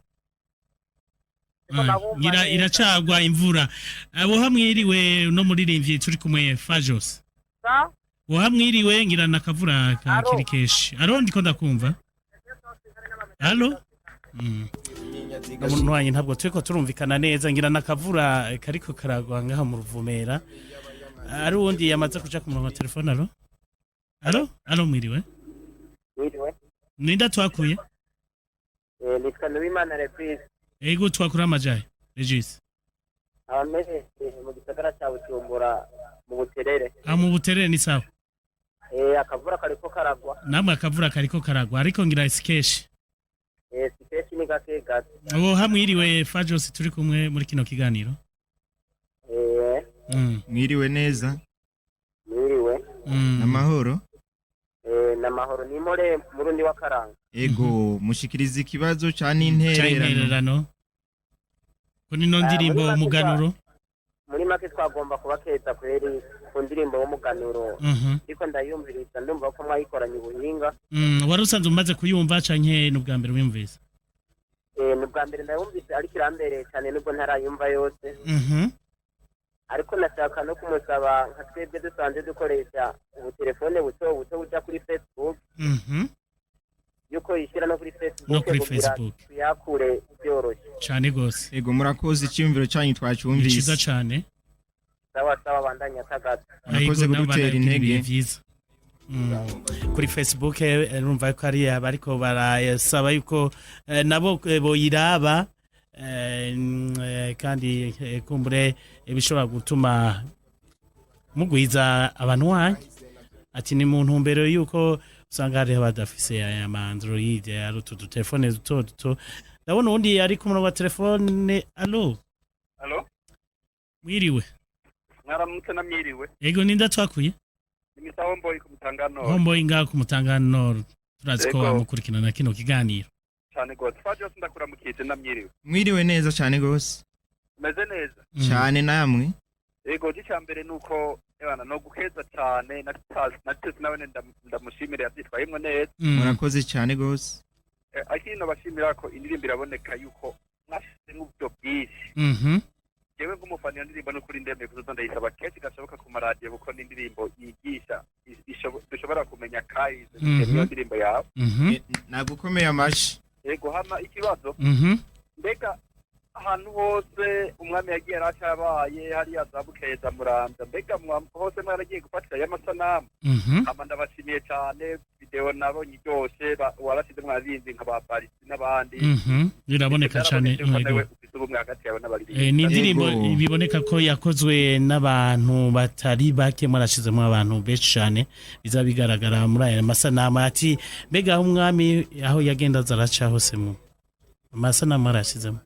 ngira iracagwa imvura abo hamwiriwe no muririmvyi turi kumwe Fajos wo hamwiriwe ngira nakavura ka kirikeshi ndiko ndakumva Allo umuntu wanyu ntabwo turiko turumvikana neza ngira nakavura kariko karagwa ngaha mu Ruvumera ari undi yamaze kuja ku murongo wa telefone allo mwiriwe ninda twakuye nitwa Nuwimana Reprise ego twakura amajaye Regis amere mu gisagara cya Bujumbura mu Buterere mu Buterere ni sawa akavura kariko karagwa namwe akavura kariko karagwa ariko ngira isikeshi sikeshi ni gake hamwiriwe Fajos turi kumwe muri kino kiganiro mwiriwe neza mwiriwe namahoro namahoro ni more murundi wa Karanga ego mushikiriza ikibazo cyane intererano kuni no ndirimbo umuganuro muri make twagomba kubakeza kweri ku ndirimbo y'umuganuro ariko ndayumviriza ndumva ko mwayikoranye ubuhinga wari usanze umaze kuyumva canke n'ubwa mbere wumvise n'ubwa mbere ndayumvise ariko irambere cyane nubwo ntarayumva yose ariko nashaka no kumusaba nka twebwe dusanzwe dukoresha ubutelefone buto buto buja kuri Facebook yuko yishyira no kuri Facebook kugira tuyakure byoroshye cyane gose. Ego murakoze icyumviro cyanyu twacumvise. Ciza cyane. Sawa bandanya tagaza. Murakoze gutera intege. Kuri Facebook urumva ko ari abariko barasaba yuko nabo boyiraba kandi kumbure bishobora gutuma mugwiza abantu wanyu ati ni mu ntumbero yuko usanga hari badafise aya Android ari utu telefone duto ndabona undi ari ku murongo wa telefone. Allo mwiriwe mwaramutse na mwiriwe ego ninda twakuye imisa homboyi ku mutanganoro homboyi ngaho ku mutanganoro turazi ko bamukurikirana kino kiganiro cyane gose Fajos ndakuramukije na mwiriwe neza cyane gose meze neza cyane namwe ego cyambere nuko ebana no gukeza cyane natse nawe ndamushimira yabyitwayemo neza murakoze cyane gose akino bashimira ko indirimbo iraboneka yuko mwashyize n'ubyo bwinshi yewe nk'umufani w'indirimbo no kuri ndemeye kuzo ndayisaba kenshi gashoboka ku maradiyo kuko n'indirimbo yigisha dushobora kumenya kayize iyo ndirimbo yawe nagukomeye amashi yego hama ikibazo mbega ahantu hose umwami yagiye aracabaye hariya za Bukeza Muramvya mbega hose mwaragiye gufatira y'amasanamu hama ndabashimiye cyane video nabonye ryose warasize mwazinzi nka ba Paris n'abandi biraboneka cyane ni indirimbo biboneka ko yakozwe n'abantu batari bake mwarashizemo abantu benshi cyane biza bigaragara muri aya masanamu ati mbega umwami aho yagenda zaraca hose mu masanamu arashizemo.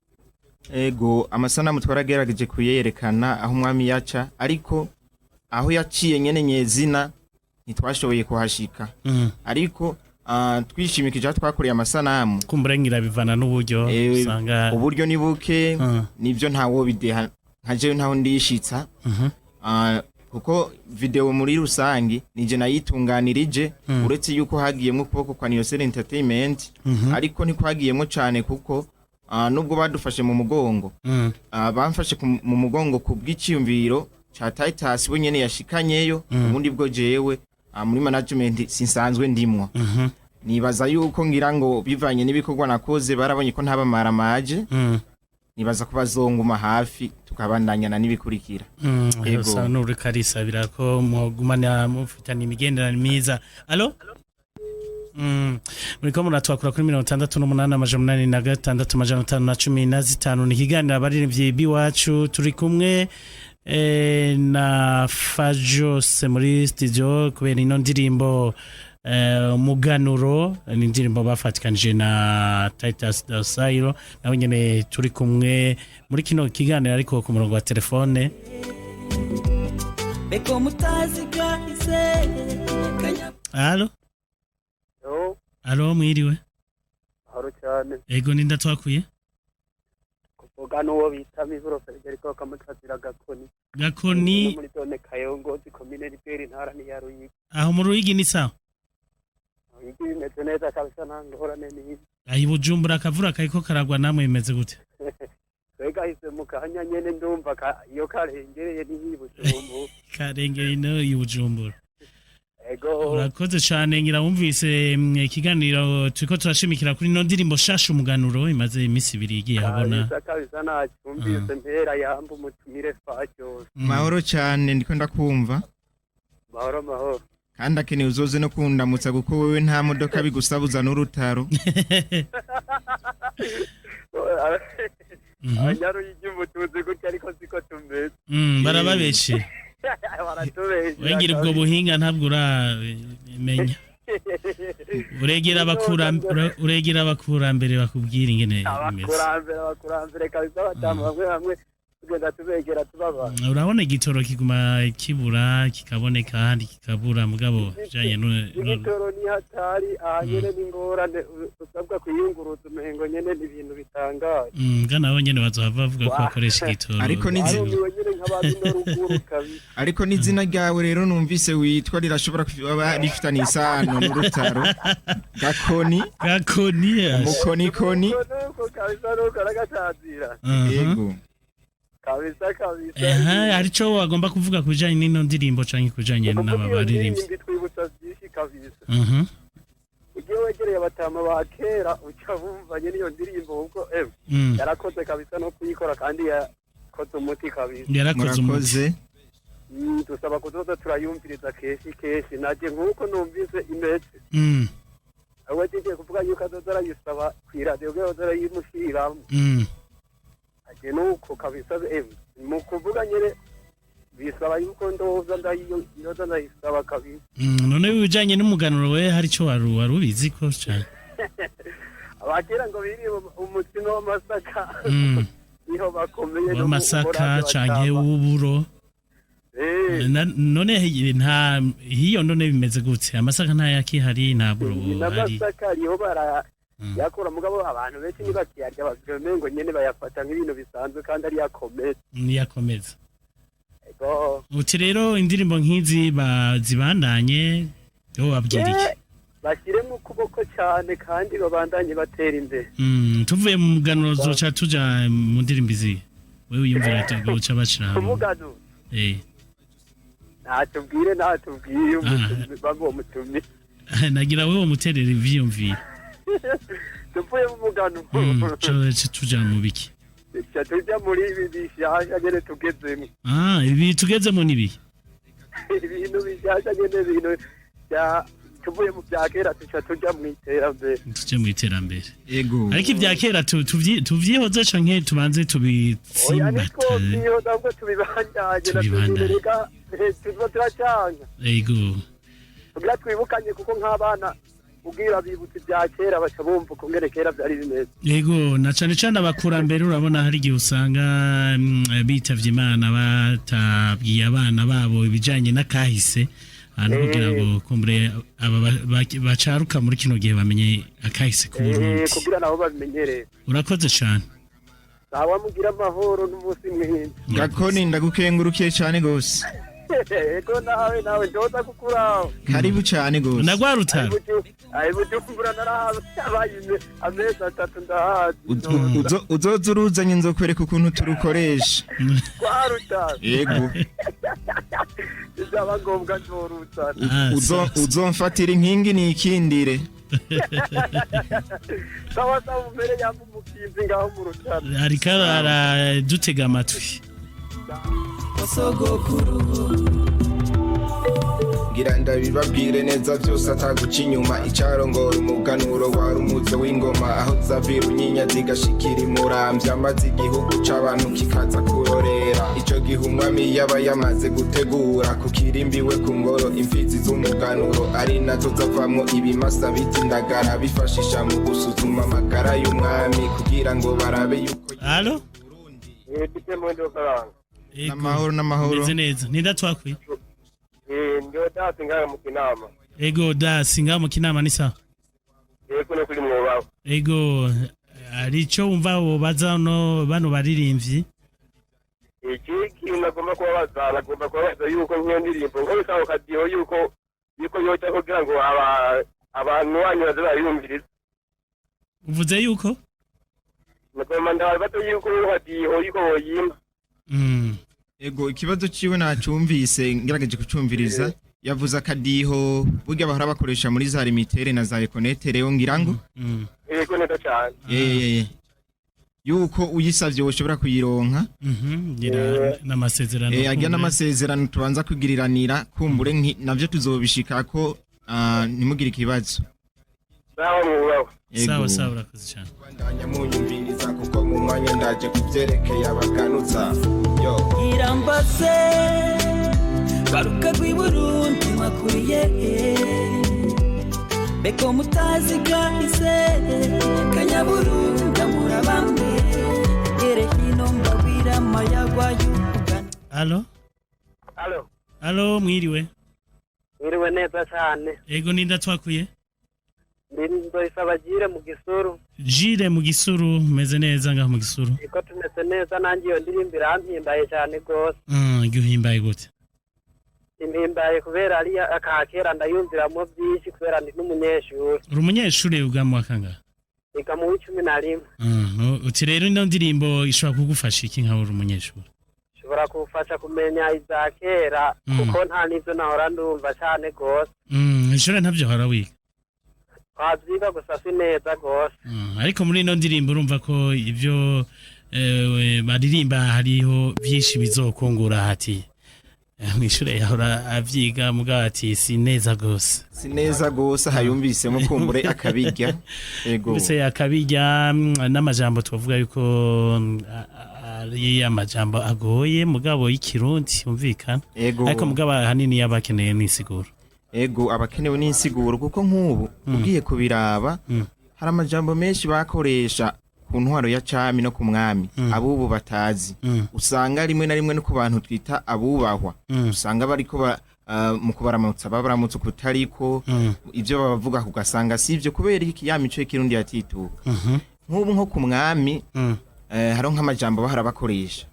Ego amasanamu twaragerageje kuyerekana aho umwami yaca ariko aho yaciye nyene nyezina ntitwashoboye kuhashika ariko twishimikije twakoreye amasanamu kumburengira bivana n'uburyo usanga uburyo ni buke nivyo ntawo bideha nkaje ntaho ndishitsa kuko video muri rusangi nije nayitunganirije uretse yuko hagiyemo kuboko kwa Niyo Entertainment ariko ntikwagiyemo cyane kuko nubwo badufashe mu mugongo bamfashe mu mugongo kubw'iciyumviro cha Titus we nyene yashikanyeyo ubundi bwo jewe muri management sinsanzwe ndimwo nibaza yuko ngira ngo bivanye n'ibikorwa nakoze barabonye ko ntabamara maje nibaza ko bazonguma hafi tukabandanyana n'ibikurikira ego nuri karisabira ko mugumana mufitanye imigenderanire myiza. Allo muriko muratwakura kuri 6886 ni kiganiro abaririmvyi biwacu turi kumwe na Fajos muri studio kubera ino ndirimbo umuganuro ni indirimbo bafatikanije na Titus Dasairo nawe nyene turi kumwe muri kino kiganiro ariko ku murongo wa telefone. Beko mutaziga ise Allo Allo mwiriwe haro cyane ego ninda twakuye kuvuga n'uwo bita Mizuro Federico kamutazira Gakoni muri zone Kayongo zikomine Riberi ntara ni ya Ruyigi aho mu Ruyigi ni sawa Ruyigi bimeze neza kabisa ntangorane ni ayi Bujumbura akavura kayiko karagwa namwe bimeze gute Rega hise mukanya nyene ndumva iyo karengereye ni Bujumbura karengereye no Bujumbura. Ego urakoze cyane ngira wumvise ikiganiro turiko turashimikira kuri no ndirimbo shasha umuganuro imaze imisi 2 igiye habona kabisa nacyumvise mpera yamba umutumire Fajos mahoro cyane ndiko ndakumva mahoro kandi akeneye uzoze no kundamutsa kuko wewe nta modoka bigusabuza n'urutaro anyaru y'umutuzi gutya ariko siko tumeze barababeshe wengira ubwo buhinga ntabwo uramenya uregera abakurambere bakubwira ingene abakurambere kabisa batamu bamwe tugenda tubegera tubaba urabona igitoro kiguma kibura kikaboneka kandi kikabura mugabo janye igitoro ni hatari ahanyene n'ingorane usabwa kuyunguruza umengo nyene n'ibintu bitangaje ngana abo nyene bazohava bavuga ko bakoresha igitoro ariko n'izina ryawe rero numvise witwa rirashobora kuba rifitanye isano n'urutaro Gakoni Gakoni umukonikoni kabisa no karagatazira yego kabisa arico wagomba kuvuga kujanye n'ino ndirimbo canke kujanye n'abaririmbyi twibutsa byinshi kabisa ugiye wegereye abatama ba kera uca bumvanye n'iyo ndirimbo ubwo yarakoze kabisa no kuyikora kandi yakoze umuti kabisa yarakoze umuti dusaba kuzoza turayumviriza kenshi naje nk'uko numvise imeze aho tugiye kuvuga yuko azoza arayisaba kw'iradiyo kugira ngo arayimushyiramo aje nuko kabisa mu kuvuga nyine bisaba yuko ndoza ndayisaba kabisa none bijanye n'umuganuro we hari ico wari ubizi ko cyane abakera ngo biri umutsino w'amasaka niho bakomeye no amasaka canke w'uburo none nta hiyo none bimeze gutse amasaka nta yakihari nta buro hari amasaka ariho yakora mugabo abantu benshi ntibakiyarya bavuga ngo nyene bayafata nk'ibintu bisanzwe kandi ari yakomeza uti rero indirimbo nk'izi bazibandanye yo wabwira iki bashyiremo ukuboko cyane kandi babandanye batera imbere tuvuye mu muganuro zoca tuja mu ndirimbo izi wewe uyumvira tugoca bashira hamwe umuganuro natubwire bago mutumi nagira wewe umuterera ivyiyumvira tuvuye mu muganuro tuja mu biki tujya muri ibi bishasha nyene tugezemo ibi tugezemo nibi ibintu bishasha nyene ibintu tuvuye mu bya kera tujya mu iterambere tujya mu iterambere yego ariko ibya kera tuvyihoze canke tubanze tubitsimbata niyo ntabwo tubibandanye tuba turacanga yego kugira twibukanye kuko nk'abana ubwira bibutse ibya kera baca bumva ukungene kera byari bimeze yego na cane cane abakurambere urabona hari igihe usanga bitavye imana batabwiye abana babo ibijanye n'akahise hano kugira ngo kumbe bacaruka muri kino gihe bamenye akahise ku Burundi kugira nabo babimenyereye urakoze cyane sawa mugira amahoro n'umunsi mwiza gakoni ndagukengurukiye cyane gose ego nawe ndoza kukuraho karibu cyane gose ndagwaruta bujumbura narahabaye amezi 3 ndahazi uzoza uruzanye nzokwereka ukuntu turukoresha kwaruta yego bizaba ngombwa nzoruta uzomfatira inkingi nikindire sawa umere yambu mukizi ngaho mu rutaro ariko aradutega amatwi ngira ndabibabwire neza byose ataguca inyuma icarongora umuganuro wari umuze w'ingoma aho zavira unyinya zigashikira imurambya amaze igihugu c'abantu kikaza kurorera ico gihe umwami yaba yamaze gutegura ku kirimbiwe ku ngoro imfizi z'umuganuro ari nazo zavamwo ibimasa bita indagara bifashisha mu gusuzuma amagara y'umwami kugira ngo barabe yuko Allo n'amahoro meze neza nindatwakwiye ndio dasi ngaho mu kinama ego dasi ngaho mu kinama ni sawa yego no kuri mwobaho ego arico umva wobaza no bano baririmbyi iki nagomba kubabaza yuko nk'iyo ndirimbo ngo bisaho kadiho yuko yoca kugira ngo abantu wanyu baze bariyumviriza uvuze yuko nagomba ndabaza yuko kadiho yuko boyimba ego ikibazo ciwe nacumvise ngerageje kucumviriza yavuze akadiho burya bahora bakoresha muri za limitere na za econetere yo ngirango ego neza cyane yuko uyisavye woshobora kuyironka ngira n'amasezerano ajya n'amasezerano tubanza kugiriranira kumbure navyo tuzobishikako nimugire ikibazo sawa urakoze cyane bandanya munyumviriza kuko mu mwanya ndaje kuvyerekeye abaganutsa yo irambaze baruka rw'iburundi makuriye beko mutazi kahise kanyaburunga murabambe gere hino mbabwira mayagwa y'ugana Allo mwiriwe neza cyane ego nindatwakuye ndirimbo isabagire mu gisuru jire mu gisuru meze neza ngaho mu gisuru iko tumeze neza nanjye iyo ndirimbo irampimbaye cyane gose guhimbaye gute impimbaye kubera ari akakera ndayumviramo byinshi kubera ndi n'umunyeshuri uri umunyeshuri ugamu akanga ika mu 11 uti rero ino ndirimbo ishobora kugufasha iki nkaho uri umunyeshuri ushobora kumfasha kumenya iza kera kuko nta n'ibyo nahora ndumva cyane rwose ishuri ntabyo hora wiga twabyiga gusa si neza rwose ariko muri ino ndirimbo urumva ko ibyo baririmba hariho byinshi bizokungura hati mw'ishure yahora avyiga mugabo ati si neza gose hayumvisemo kumbure akabirya yego bise akabirya n'amajambo twavuga yuko ari amajambo agoye mugabo y'ikirundi umvikana ariko mugabo hanini yabakeneye n'insiguro ego abakenewe n'insiguro kuko nk'ubu ugiye kubiraba hari amajambo menshi bakoresha ku ntwaro ya cami no ku mwami abubu batazi usanga rimwe na rimwe no ku bantu twita abubahwa usanga bariko mu kubaramutsa babaramutsa kutariko ivyo bavuga kugasanga sivyo kubera iki ya mico y'ikirundi yatituka nk'ubu nko ku mwami haro nk'amajambo bahara bakoresha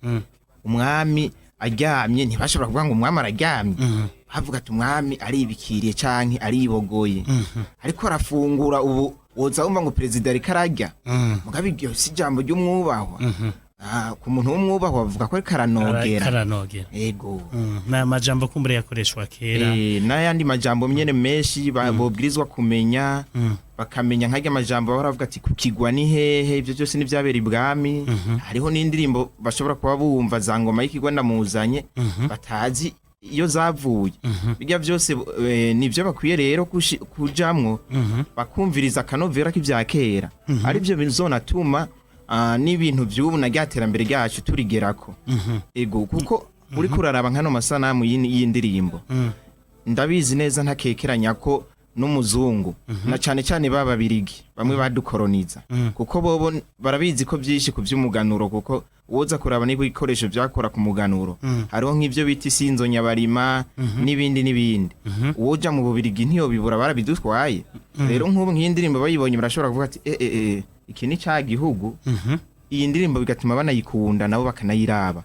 umwami aryamye ntibashobora kuvuga ngo umwami araryamye havuga ati umwami aribikiriye canke aribogoye ariko arafungura ubu woza wumva ngo perezida ariko ararya mugabe iryo si ijambo ry'umwubahwa ku muntu w'umwubahwa bavuga ko ariko aranogera yego na majambo kumbure yakoreshwa kera n'ayandi majambo nyene menshi bobwirizwa kumenya bakamenya nk'arya majambo baravuga ati kukigwa ni hehe ivyo byose nivyabera ibwami hariho n'indirimbo bashobora kuba bumva za ngoma y'ikigwa ndamuzanye batazi iyo zavuye bijya byose nivyo bakwiye rero kujamwo bakumviriza akanovera k'ivya kera ari byo bizonatuma n'ibintu by'ubu na ryaterambere ryacu turigerako ego kuko uri kuraraba nkano masanamu y'indirimbo ndabizi neza ntakekeranya ko n'umuzungu na cyane cyane bababirigi bamwe badukoroniza kuko bobo barabizi ko byinshi ku by'umuganuro kuko woza kuraba niba ikoresho byakora ku muganuro hariho nk'ivyo bita isinzo nyabarima n'ibindi woja mu bubirigi ntiyo bibura barabidutwaye rero nk'ubu nk'indirimbo bayibonye barashobora kuvuga ati iki ni cya gihugu iyi ndirimbo bigatuma banayikunda nabo bakanayiraba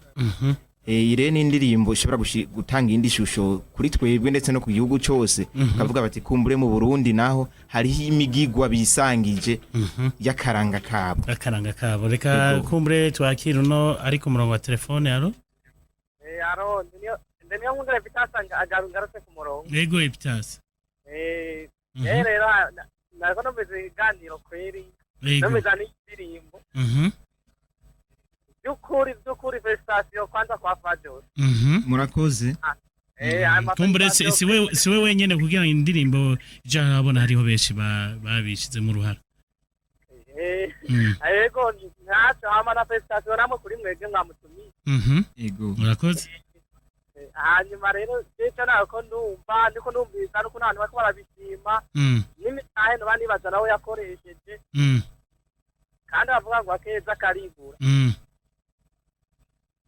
ire ni indirimbo ishobora gutanga indi shusho kuri twebwe ndetse no ku gihugu cyose kavuga bati kumbure mu Burundi naho hariho imigigwa bisangije y'akaranga kabo reka kumbure twakira uno ari ku murongo wa telefone aro ndeniyo ngundira bitasanga agarutse ku murongo yego ipitasa rero nako nomeze ganiro kweri nomeze n'indirimbo byukuri festation kwanza kwa Fajos murakoze kumbure siwe wenyene kugira indirimbo jabona hariho benshi babishize mu ruhara yego ntacho hama na festation namwe kuri mwege mwamutumiye yego murakoze hanyuma rero cyo nako ndiko numvisa nuko abantu bako barabishima n'imitahe no banibaza nawe yakoresheje kandi bavuga ngo akeza karigura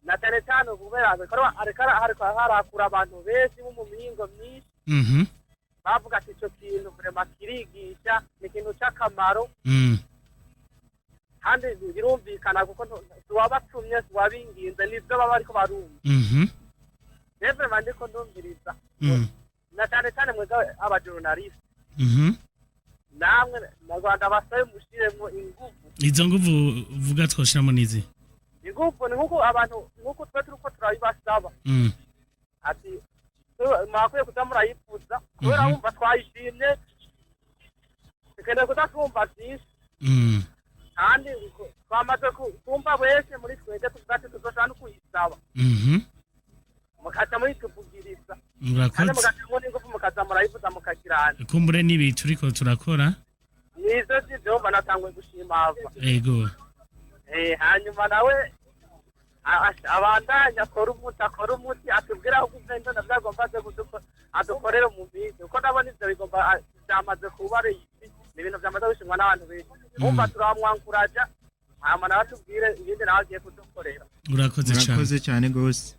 na cyane cyane kubera ariko harakura abantu benshi mu mihingo myinshi bavuga ati icyo kintu vraiment kirigisha ni ikintu cy'akamaro kandi birumvikana kuko tuwabatumye tuwabinginze nibyo baba ariko barumva rero mandiko ndumviriza na cyane cyane mwega abajournaliste namwe na Rwanda basaye mushiremo ingufu izo nguvu vuga twoshiramo nizi ingufu ni nkuko abantu nkuko twe turiko turabibasaba ati makwiye kutamurayifuza kubera wumva twayishimye tukende kutasumva byinshi kandi twamaze kumva wese muri twege tuzati tuzoshana kuyisaba mukaza muri tuvugiriza kandi mugatamwe n'ingufu mukaza murayifuza mukagirana kumbure nibi turiko turakora nizo zivyo banatangwe gushima ava yego hanyuma nawe abandanya akora umuti atubwira ko ugenda na byagomba adukorera mu bizi uko nabona ivyo bigomba byamaze kuba ari ibintu byamaze gushimwa n'abantu benshi umva turamwankuraja hama nawe atubwire ibindi nawe agiye kudukorera urakoze cyane gose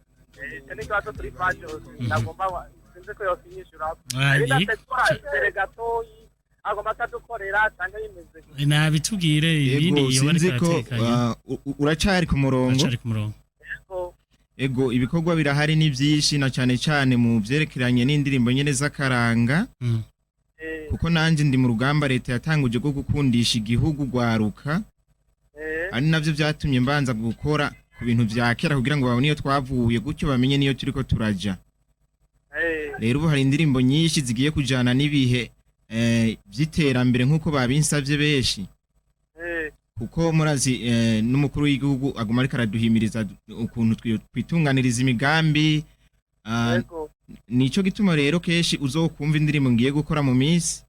ni kibazo turi Fajos ndagomba sinzi ko yosinyishura imbere gatoyi agomba atadukorera cyangwa yimeze nabitubwire ibindi iyo bari karatekanya uracari ku murongo ego ibikorwa birahari ni byinshi na cyane cyane mu byerekeranye n'indirimbo nyene z'akaranga kuko nanje ndi mu rugamba leta yatanguje rwo gukundisha igihugu gwaruka ari navyo byatumye mbanza gukora ku bintu vya kera kugira ngo babone iyo twavuye gutyo bamenye niyo turiko turaja. Rero ubu hari indirimbo nyinshi zigiye kujana n'ibihe vy'iterambere nk'uko babinsavye benshi. Kuko murazi n'umukuru w'igihugu aguma ariko araduhimiriza ukuntu twitunganiriza imigambi. Nico gituma rero keshi uzokumva indirimbo ngiye gukora mu minsi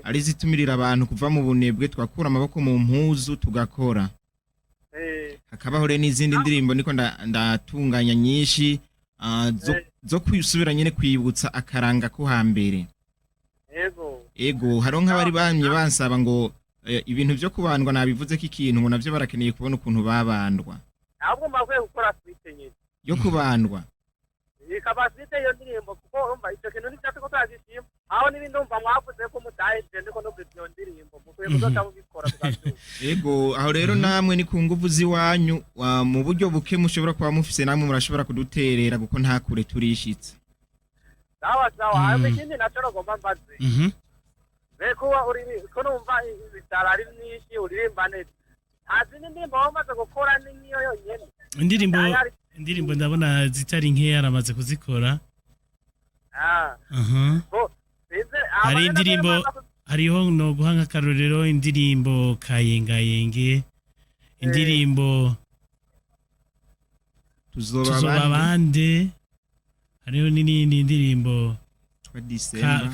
ari zitumirira abantu kuva mu bunebwe twakura amaboko mu mpuzu tugakora. Hakabaho rero n'izindi ndirimbo niko ndatunganya nyinshi zo kwisubira nyene kwibutsa akaranga ko hambere. Ego haro nk'abari bamye bansaba ngo ibintu byo kubandwa nabivuze ko ikintu ngo navyo barakeneye kubona ukuntu babandwa. Ahubwo mbakwiye gukora twitenye Yo kubandwa. Ikabasite yo ndirimbo kuko umva icyo kintu ni cyatse ko tazishima. Aho n'ibindi umva mwavuze ko mudahe ndiko no byo ndirimbo mukwiye kuzota mubikora bwacu. Ego aho rero namwe ni ku nguvu ziwanyu mu buryo buke mushobora kuba mufise namwe murashobora kuduterera kuko nta kure turishitse. Sawa sawa aho ikindi nacyo ngomba mbaze. Bekuwa uri ko numva ibitara ari nyinshi uririmba neza. Hazi n'indirimbo bamaze gukora niyo yonyene. Indirimbo ndabona zitari nkeya aramaze kuzikora. Hari indirimbo hariho no guhanga karorero indirimbo kayengayenge. Indirimbo tuzoba bande. Hariho n'indi ndirimbo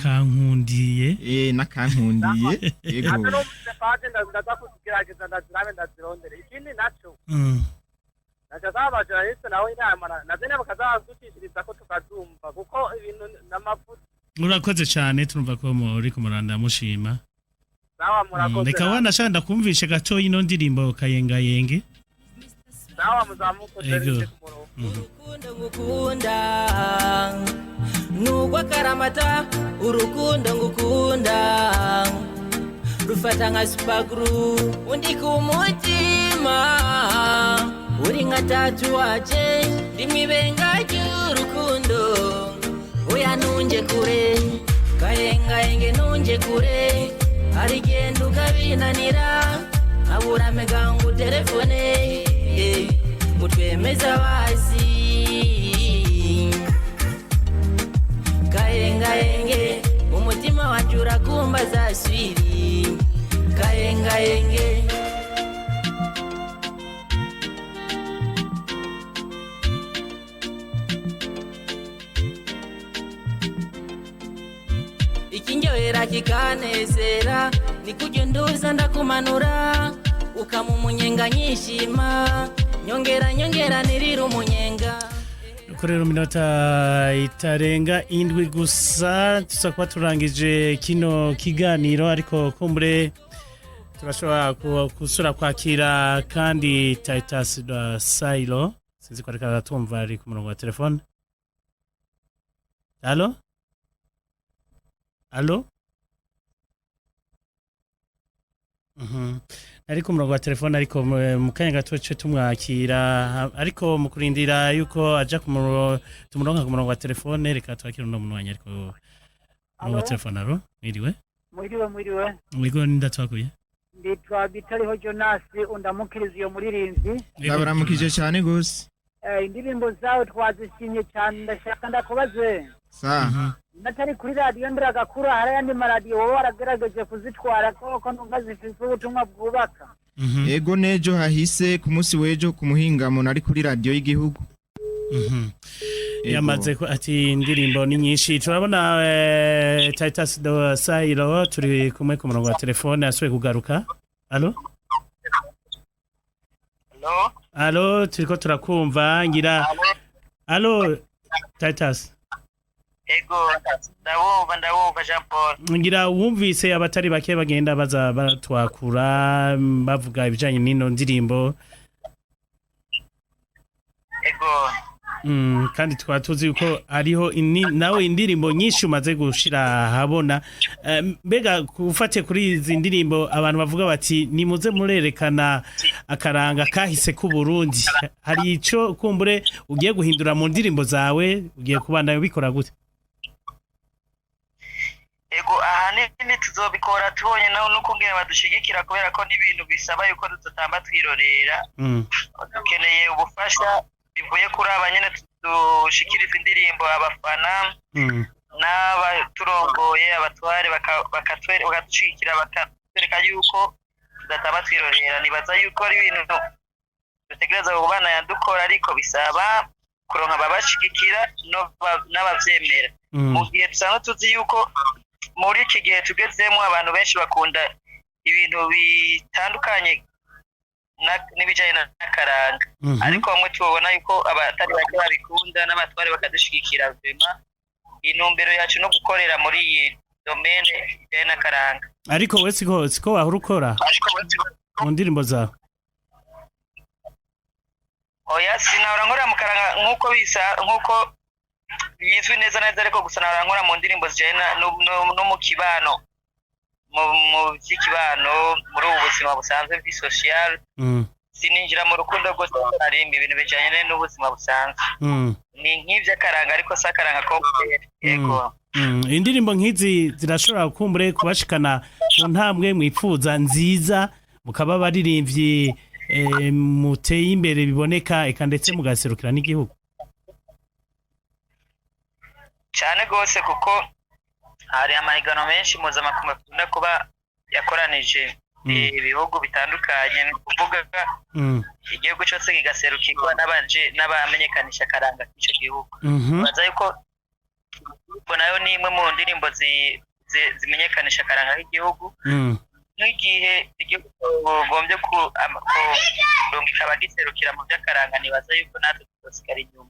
kankundiye nakankundiye ego hano mfate ndazakugerageza ndazirondere ikindi naco nacazabaje ahise nawe inama nazene bakazazutishiriza ko tukazumva kuko ibintu n'amavuta. Urakoze cyane turumva ko muri kumuranda mushima. Sawa murakoze. Reka wana shanda kumvishe gato ino ndirimbo kayengayenge. Sawa muzamukoze urukundo ngukunda nugwa karamata urukundo ngukunda rufata nka spagru undi ku mutima uri nka tatu waje ndimwibenga ry'urukundo oya nunje kure kayengayenge nunje kure ari genda ukabinanira abura megangu telefone mutwemeza basi kayengayenge umutima wacu urakumbaza swiri kayengayenge ikinyohera kikanezera nikugenduza ndakumanura ukamumunyenga nyishima nyongera nirira umunyenga. Rero minota itarenga indwi gusa tusakuba turangije kino kiganiro ariko kumbe turashobora kusura kwakira kandi Titus Sailo sinzi ko ariko tumva ari ku murongo wa telefone. Allo ariko murongo wa telefone ariko mukanya gato cyo tumwakira ariko mukurindira yuko aja tumuronka ku murongo wa telefone reka twakira no munwanya ariko murongo wa telefone aro mwiriwe mwiriwe ndatwakuye nditwa bitariho Jonas undamukiriza iyo muririmvyi ndabaramukije cyane gose indirimbo zawe twazishimye cyane ndashaka ndakubaze natari kuri radio ndiragakura harayandi maradiyo wowe waragerageje kuzitwara koko numva zifise ubutumwa bwubaka. Ego nejo hahise ku munsi wejo ku muhingamo nari kuri radio y'igihugu. Yamaze ko ati indirimbo ni nyinshi turabona Titus Sailo turi kumwe ku murongo wa telefone aswe kugaruka. Allo turiko turakumva ngira. Allo Titus Ego ndabumva Jean Paul. Ngira wumvise abatari bake bagenda baza batwakura bavuga ibijanye n'ino ndirimbo. Ego. Kandi twatuzi yuko ariho nawe indirimbo nyinshi umaze gushira habona. Mbega kufate kuri izi ndirimbo abantu bavuga bati nimuze murerekana akaranga kahise ku Burundi. Hari ico kumbure ugiye guhindura mu ndirimbo zawe ugiye kubana bikora gute? Ego aha ahanini tuzobikora tubonye n'ukungene badushigikira kubera ko n'ibintu bisaba yuko tutamba twirorera dukeneye ubufasha bivuye kuri abanyene dushikiriza indirimbo abafana n'abaturongoye abatware bakadushigikira bakatwereka yuko tudatamba twirorera. Nibaza yuko ari ibintu dutegereza kubana yadukora ariko bisaba kuronka babashigikira n'abavyemera. Mu gihe dusanzwe tuzi yuko muri iki gihe tugezemo abantu benshi bakunda ibintu bitandukanye n'ibijanye n'akaranga, ariko bamwe tubona yuko abatari bake babikunda n'abatware bakadushigikira vema. Intumbero yacu no gukorera muri iyi domene ijanye n'akaranga. Ariko we siko wahora ukora mu ndirimbo zawe? Oya, sinahora nkora mu karanga nk'uko bizwi neza ariko gusa nahora nkora mu ndirimbo zijanye no mu kibano, mu by'ikibano, muri ubu buzima busanzwe bw'isocial. Sininjira mu rukundo rwose, narimba ibintu bijanye n'ubuzima busanzwe. Ni nk'ivy'akaranga ariko si akaranga kombe. Yego. Indirimbo nk'izi zirashobora kumbure kubashikana mu ntambwe mwipfuza nziza, mukaba abaririmbyi muteye imbere biboneka, eka ndetse mugaserukira n'igihugu cyane gose, kuko hari amahiganwa menshi mpuzamakungu akunda kuba yakoranije ibihugu bitandukanye. Ni kuvuga igihugu cyose kigaserukirwa n'abamenyekanisha akaranga k'icyo gihugu. Baza yuko nayo ni imwe mu ndirimbo zimenyekanisha akaranga k'igihugu. Nk'igihe igihugu gombye kurungika abagiserukira mu by'akaranga, nibaza yuko natwe tuzosigara inyuma.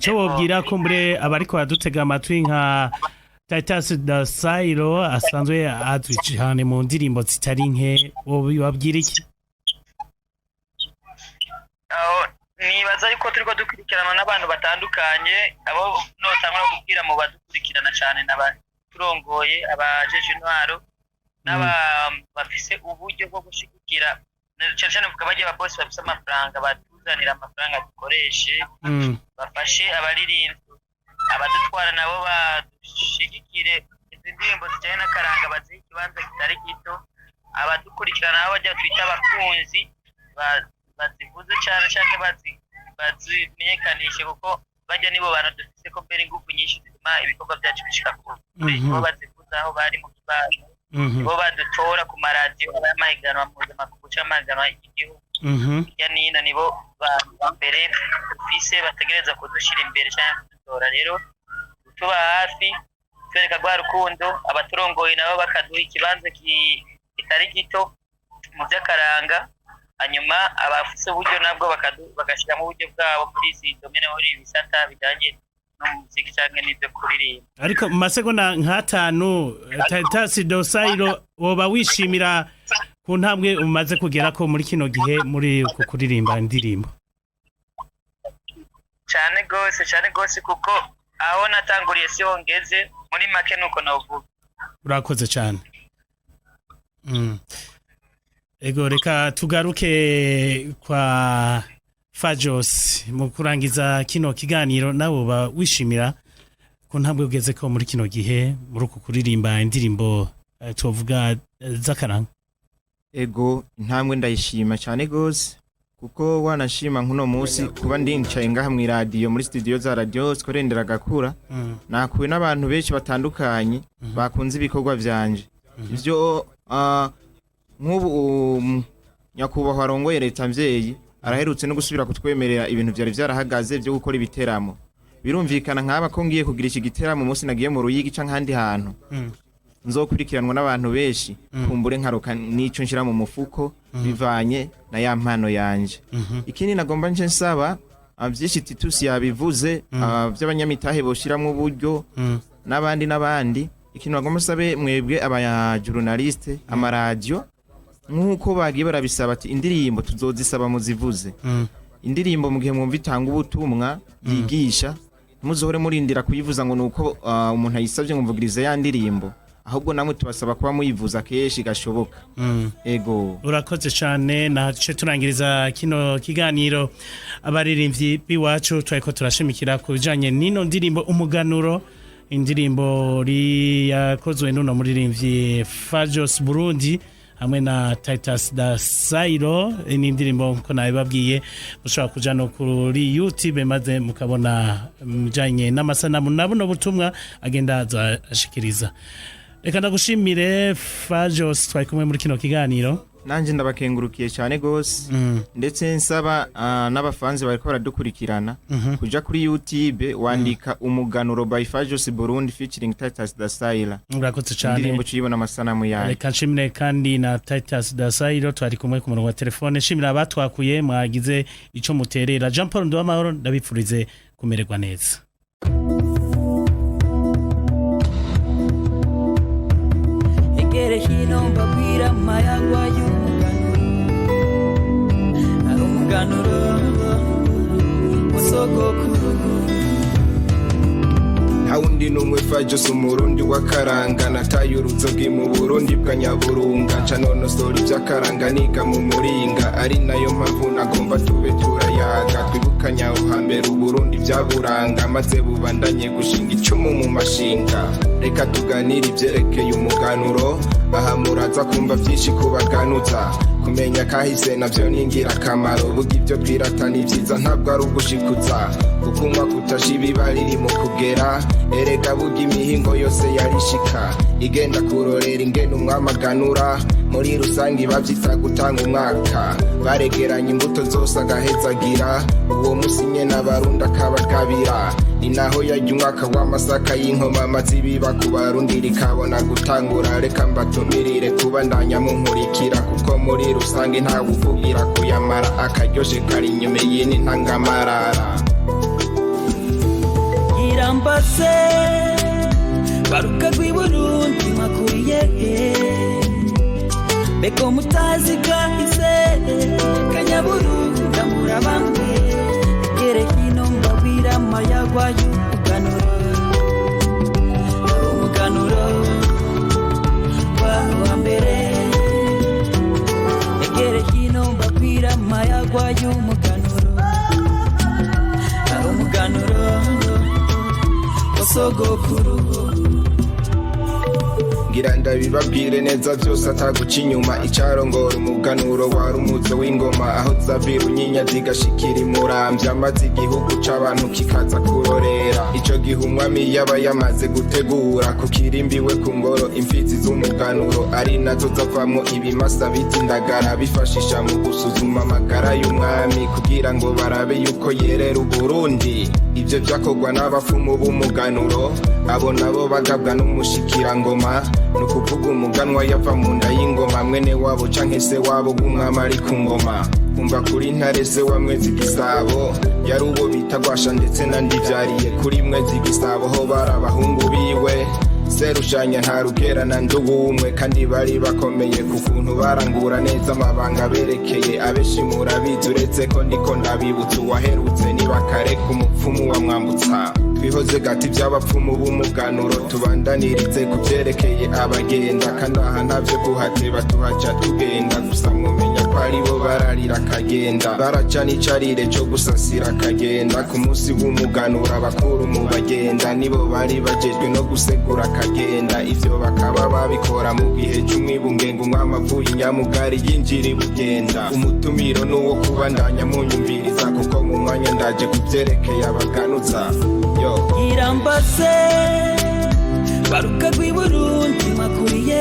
Cyo wobwira ko mbere abariko badutega amatwi nka Titus Dasairo asanzwe azwi cyane mu ndirimbo zitari nke, wabwira iki? Nibaza yuko turiko dukurikirana n'abantu batandukanye, abo notangura kubwira mu badukurikirana cyane n'abaturongoye, abajeje intwaro n'abafise uburyo bwo gushigikira cyane vuga bagiye ababosi bafise amafaranga batuzanira amafaranga dukoreshe, bafashe abaririmvyi, abadutwara nabo badushigikire izi ndirimbo zijanye n'akaranga, bazihe ikibanza kitari gito, abadukurikirana nabo bajya twita abakunzi bazivuze cyane cyangwa bazimenyekanishe, kuko bajya nibo bantu dufise ko mbere ingufu nyinshi zituma ibikorwa byacu bishika kure. Bo bazivuze aho bari mu kibanza, bo badutora ku maradiyo y'amahiganwa mpuzamakungu c'amahiganwa y'igihugu hirya n'ino, nibo mbere dufise bategereza kudushira imbere cyangwa kudutora. Rero tuba hafi twereka rwa rukundo, abaturongoye nabo bakaduha ikibanza kitari gito mu by'akaranga, hanyuma abafise uburyo nabwo bagashyira mu buryo bwabo muri izi domene, muri ibi bisata bijanye n'umuziki cyangwa n'ibyo kuririmba. Ariko mu masegonda nk'atanu, Titus Dasairo, woba wishimira ku ntambwe umaze kugera ko muri kino gihe muri kuririmba indirimbo? Cyane gose kuko aho natanguriye siho ngeze, muri make nuko navuga. Urakoze cyane. Ego, reka tugaruke kwa Fajos mu kurangiza kino kiganiro. Nawe ba wishimira ku ntambwe ugeze ko muri kino gihe muri uku kuririmba indirimbo tuvuga z'akaranga? Ego, intambwe ndayishima cyane gose, kuko wanashima nkuno munsi kuba ndicaye ngaha mu radio, muri studio za radio Skorendera Gakura, nakuwe n'abantu benshi batandukanye bakunze ibikorwa vyanje. Ivyo nk'ubu nyakubahwa arongoye leta mvyeyi araherutse no gusubira kutwemerera ibintu vyari vyarahagaze byo gukora ibiteramo. Birumvikana nk'aba ko ngiye kugira iki giteramo munsi nagiye mu Ruyigi canke handi hantu, nzokurikiranwa n'abantu benshi, kumbure nkaroka nico nshira mu mufuko bivanye na ya mpano yanje. Ikindi nagomba nje nsaba vyinshi Titus yabivuze, vy'abanyamitahe boshiramwe uburyo n'abandi. Ikintu nagomba sabe mwebwe aba journaliste, amaradio, nk'uko bagiye barabisaba ati indirimbo tuzozisaba muzivuze. Indirimbo mu gihe mwumva itanga ubutumwa yigisha, muzohore murindira kuyivuza ngo nuko umuntu ayisabye mvugirize ya ndirimbo, ahubwo namwe tubasaba kuba muyivuza keshi gashoboka. Ego, urakoze cyane. Nace turangiriza kino kiganiro abaririmbyi biwacu, twari ko turashimikira ku bijanye n'ino ndirimbo umuganuro indirimbo yakozwe n'uno muririmvyi Fajos Burundi hamwe na Titus da Sairo. Ni indirimbo nko nabibabwiye mushobora kuja no kuri YouTube maze mukabona mujanye n'amasanamu nabuno butumwa agenda ashikiriza. Reka ndagushimire Fajos, twari kumwe muri kino kiganiro. Nanje ndabakengurukiye cyane gose ndetse nsaba n'abafanzi bariko baradukurikirana kuja kuri YouTube wandika umuganuro by Fajos Burundi featuring Titus da Sairo. Murakoze cyane. Indirimbo cibona amasanamu yayo. Reka nshimire kandi na Titus da Sairo, twari kumwe ku murongo wa telefone. Nshimira abatwakuye mwagize ico muterera. Jean Paul Ndwamahoro ndabipfurize kumererwa neza. Egere hino mbabwira mayagwa y'umuganuro musogokuru. Haundi numwe Fajos umurundi wakaranga nataye uruzogi mu Burundi bwa Nyaburunga canono story byakaranga niga mu muringa ari nayo mpamvu nagomba tube turayaga twibukanya aho hambere Uburundi byaburanga maze bubandanye gushinga icumu mu mashinga. Reka tuganire ibyerekeye umuganuro aha muraza kumva byinshi kubaganuza kumenya kahise navyo ningira akamaro bugi ibyo twiratana ibyiza ntabwo ari ugushikuza kukunywa kutashibi bariri mu kugera erega bugi imihingo yose yarishika igenda kurorera ingene umwamaganura muri rusangi bavyita gutanga umwaka baregeranya imbuto zose agahezagira uwo musinye n'abarunda kabagabira ni naho yajya umwaka w'amasaka y'inkoma mazibiba ku barundi rikabona gutangura. Reka mbatumirire kubandanya munkurikira kuko muri rusange nta guvugira kuyamara akaryoshe kari inyuma y'ini ntangamarara. Irambase baruka rw'iburundi makuriye beko mutazi kahise kanyaburunda murabamwe egere hino mbabwira mayagwa y'umuganuro wa mbere. Egere hino mbabwira mayagwa y'umuganuro wasogokuru. Ngira ndabibabwire neza byose ataguca inyuma icarongora umuganuro warumuze w'ingoma aho zavira unyinya zigashikira imurambya amaze igihugu c'abantu kikaza kurorera ico gihe umwami yaba yamaze gutegura kukirimbiwe ku ngoro imfizi z'umuganuro ari nazo zavamwo ibimasa biti indagara bifashisha mu gusuzuma amagara y'umwami kugira ngo barabe yuko yerera Uburundi. Ivyo vyakorwa n'abapfumu b'umuganuro abo nabo bagabwa n'umushikirangoma nukuvuga umuganwa yava mu nda y'ingoma mwene wabo canke se wabo w'umwami ari ku ngoma. Kumva kuri ntare se wa Mwezi Gisabo yari uwo bita Gwasha ndetse na Ndivyariye kuri Mwezi Gisabo ho barabahungu biwe Serushanya nta rugera na Ndugumwe kandi bari bakomeye ku kuntu barangura neza amabanga berekeye abeshimura bizuretse ko ndiko ndabibutsa uwaherutse nibakareka umupfumu wa Mwambutsa. Twihoze gati by'abapfumu b'umuganuro tubandanirize kubyerekeye abagenda kandi aha ntavyo kuhateba tuhaca tugenda gusa mumenya ko ari bo bararira akagenda baraca n'icarire cyo gusasira akagenda ku munsi w'umuganura bakuru mu bagenda nibo bari bajejwe no gusegura akagenda ivyo bakaba babikora mu gihe cy'umwibunge ngo umwami avuye inyamugari yinjira ibugenda. Umutumiro n'uwo kubandanya munyumviriza kuko mu mwanya ndaje kubyerekeye abaganuza. Irambase baruka rw'iburundi makuriye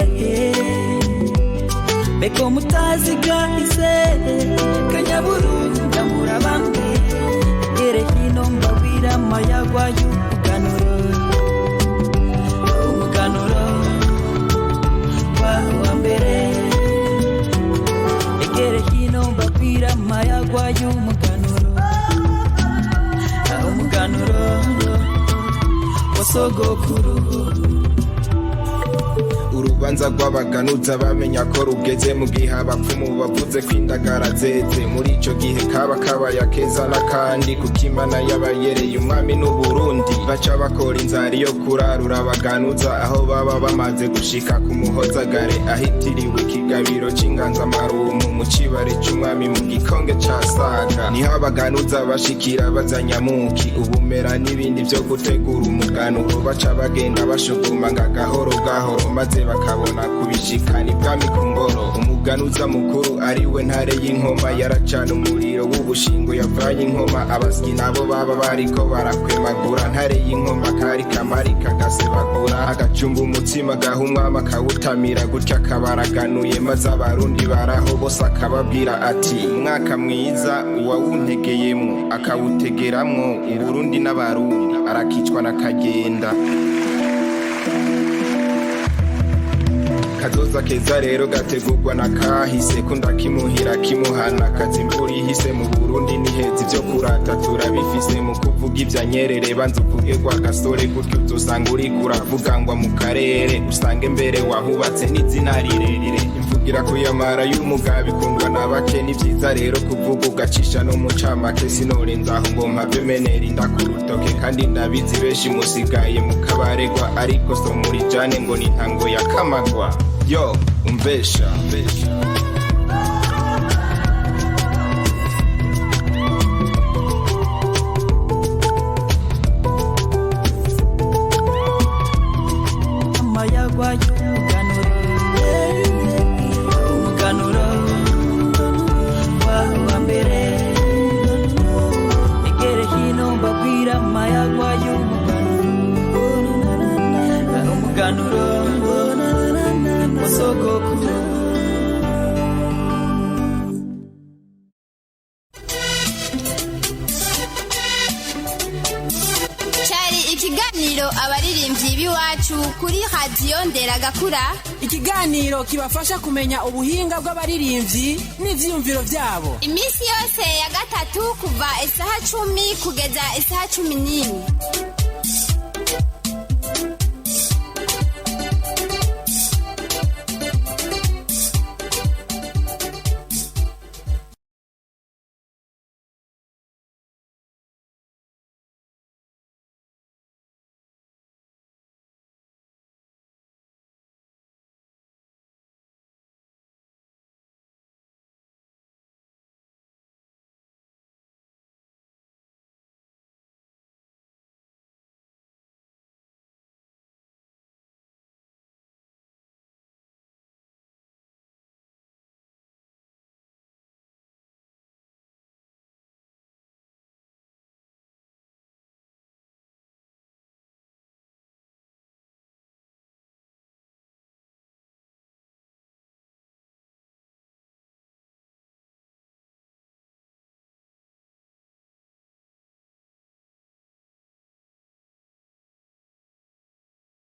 beko mutazi kahise kanyaburunda murabamwe egere hino mbabwira mayagwa y'umuganuro wa mbere. Egere hino mbabwira mayagwa y'umuganuro wasogokuru. urubanza rw'abaganuza bamenya ko rugeze mu gihe abapfumu bavuze kwindagara zeze muri ico gihe kaba kabaya keza n'akandi kuko Imana yabayereye umwami n'Uburundi baca bakora inzara yo kurarura abaganuza aho baba bamaze gushika ku muhozagare ahitiriwe ikigabiro c'inganzamarumpu mu cibare c'umwami mu gikonge ca Saga niho abaganuza bashikira bazanyamuki ubumera n'ibindi vyo gutegura umuganuro baca bagenda bashuguma nga gahoro gahoro maze bakabona kubishikana ibwami ku ngoro umuganuza mukuru ariwe ntare y'inkoma yaracana umuriro w'ubushingo yavanye inkoma abasyi nabo baba bariko barakwemagura ntare y'inkoma kari kamari kagasebagura agacumba umutsima gaha umwami akawutamira gutya akabaraganuye maze abarundi baraho bose akababwira ati umwaka mwiza uwawuntegeyemwo akawutegeramwo Uburundi n'abarundi arakicwa n'akagenda kazoza keza rero gategurwa na kahise kunda kimuhira kimuhana kazimbura ihise mu Burundi nihezi vyo kurata turabifise mu kuvuga ivya Nyerere banza uvuge kwa Gasore gutyo uzosanga uri kuravugangwa mu karere usange mbere wahubatse n'izina rirerire imvugira kuyamara y'umugabo ikundwa na bake ni vyiza rero kuvuga ugacisha no mu camake sinorenza aho ngo mpave menera inda ku rutoke kandi ndabizi benshi musigaye mu kabaregwa ariko so muri jane ngo ni ntango ya kamagwa yo umbesha amayagwa y'umuganuro wa mbere egere hino mbabwira amayagwa y'umuganuro Cari ikiganiro abaririmvyi biwacu kuri radio Nderagakura ikiganiro kibafasha kumenya ubuhinga bw'abaririmvyi n'ivyiyumviro vyabo imisi yose ya gatatu kuva isaha 10 kugeza isaha 11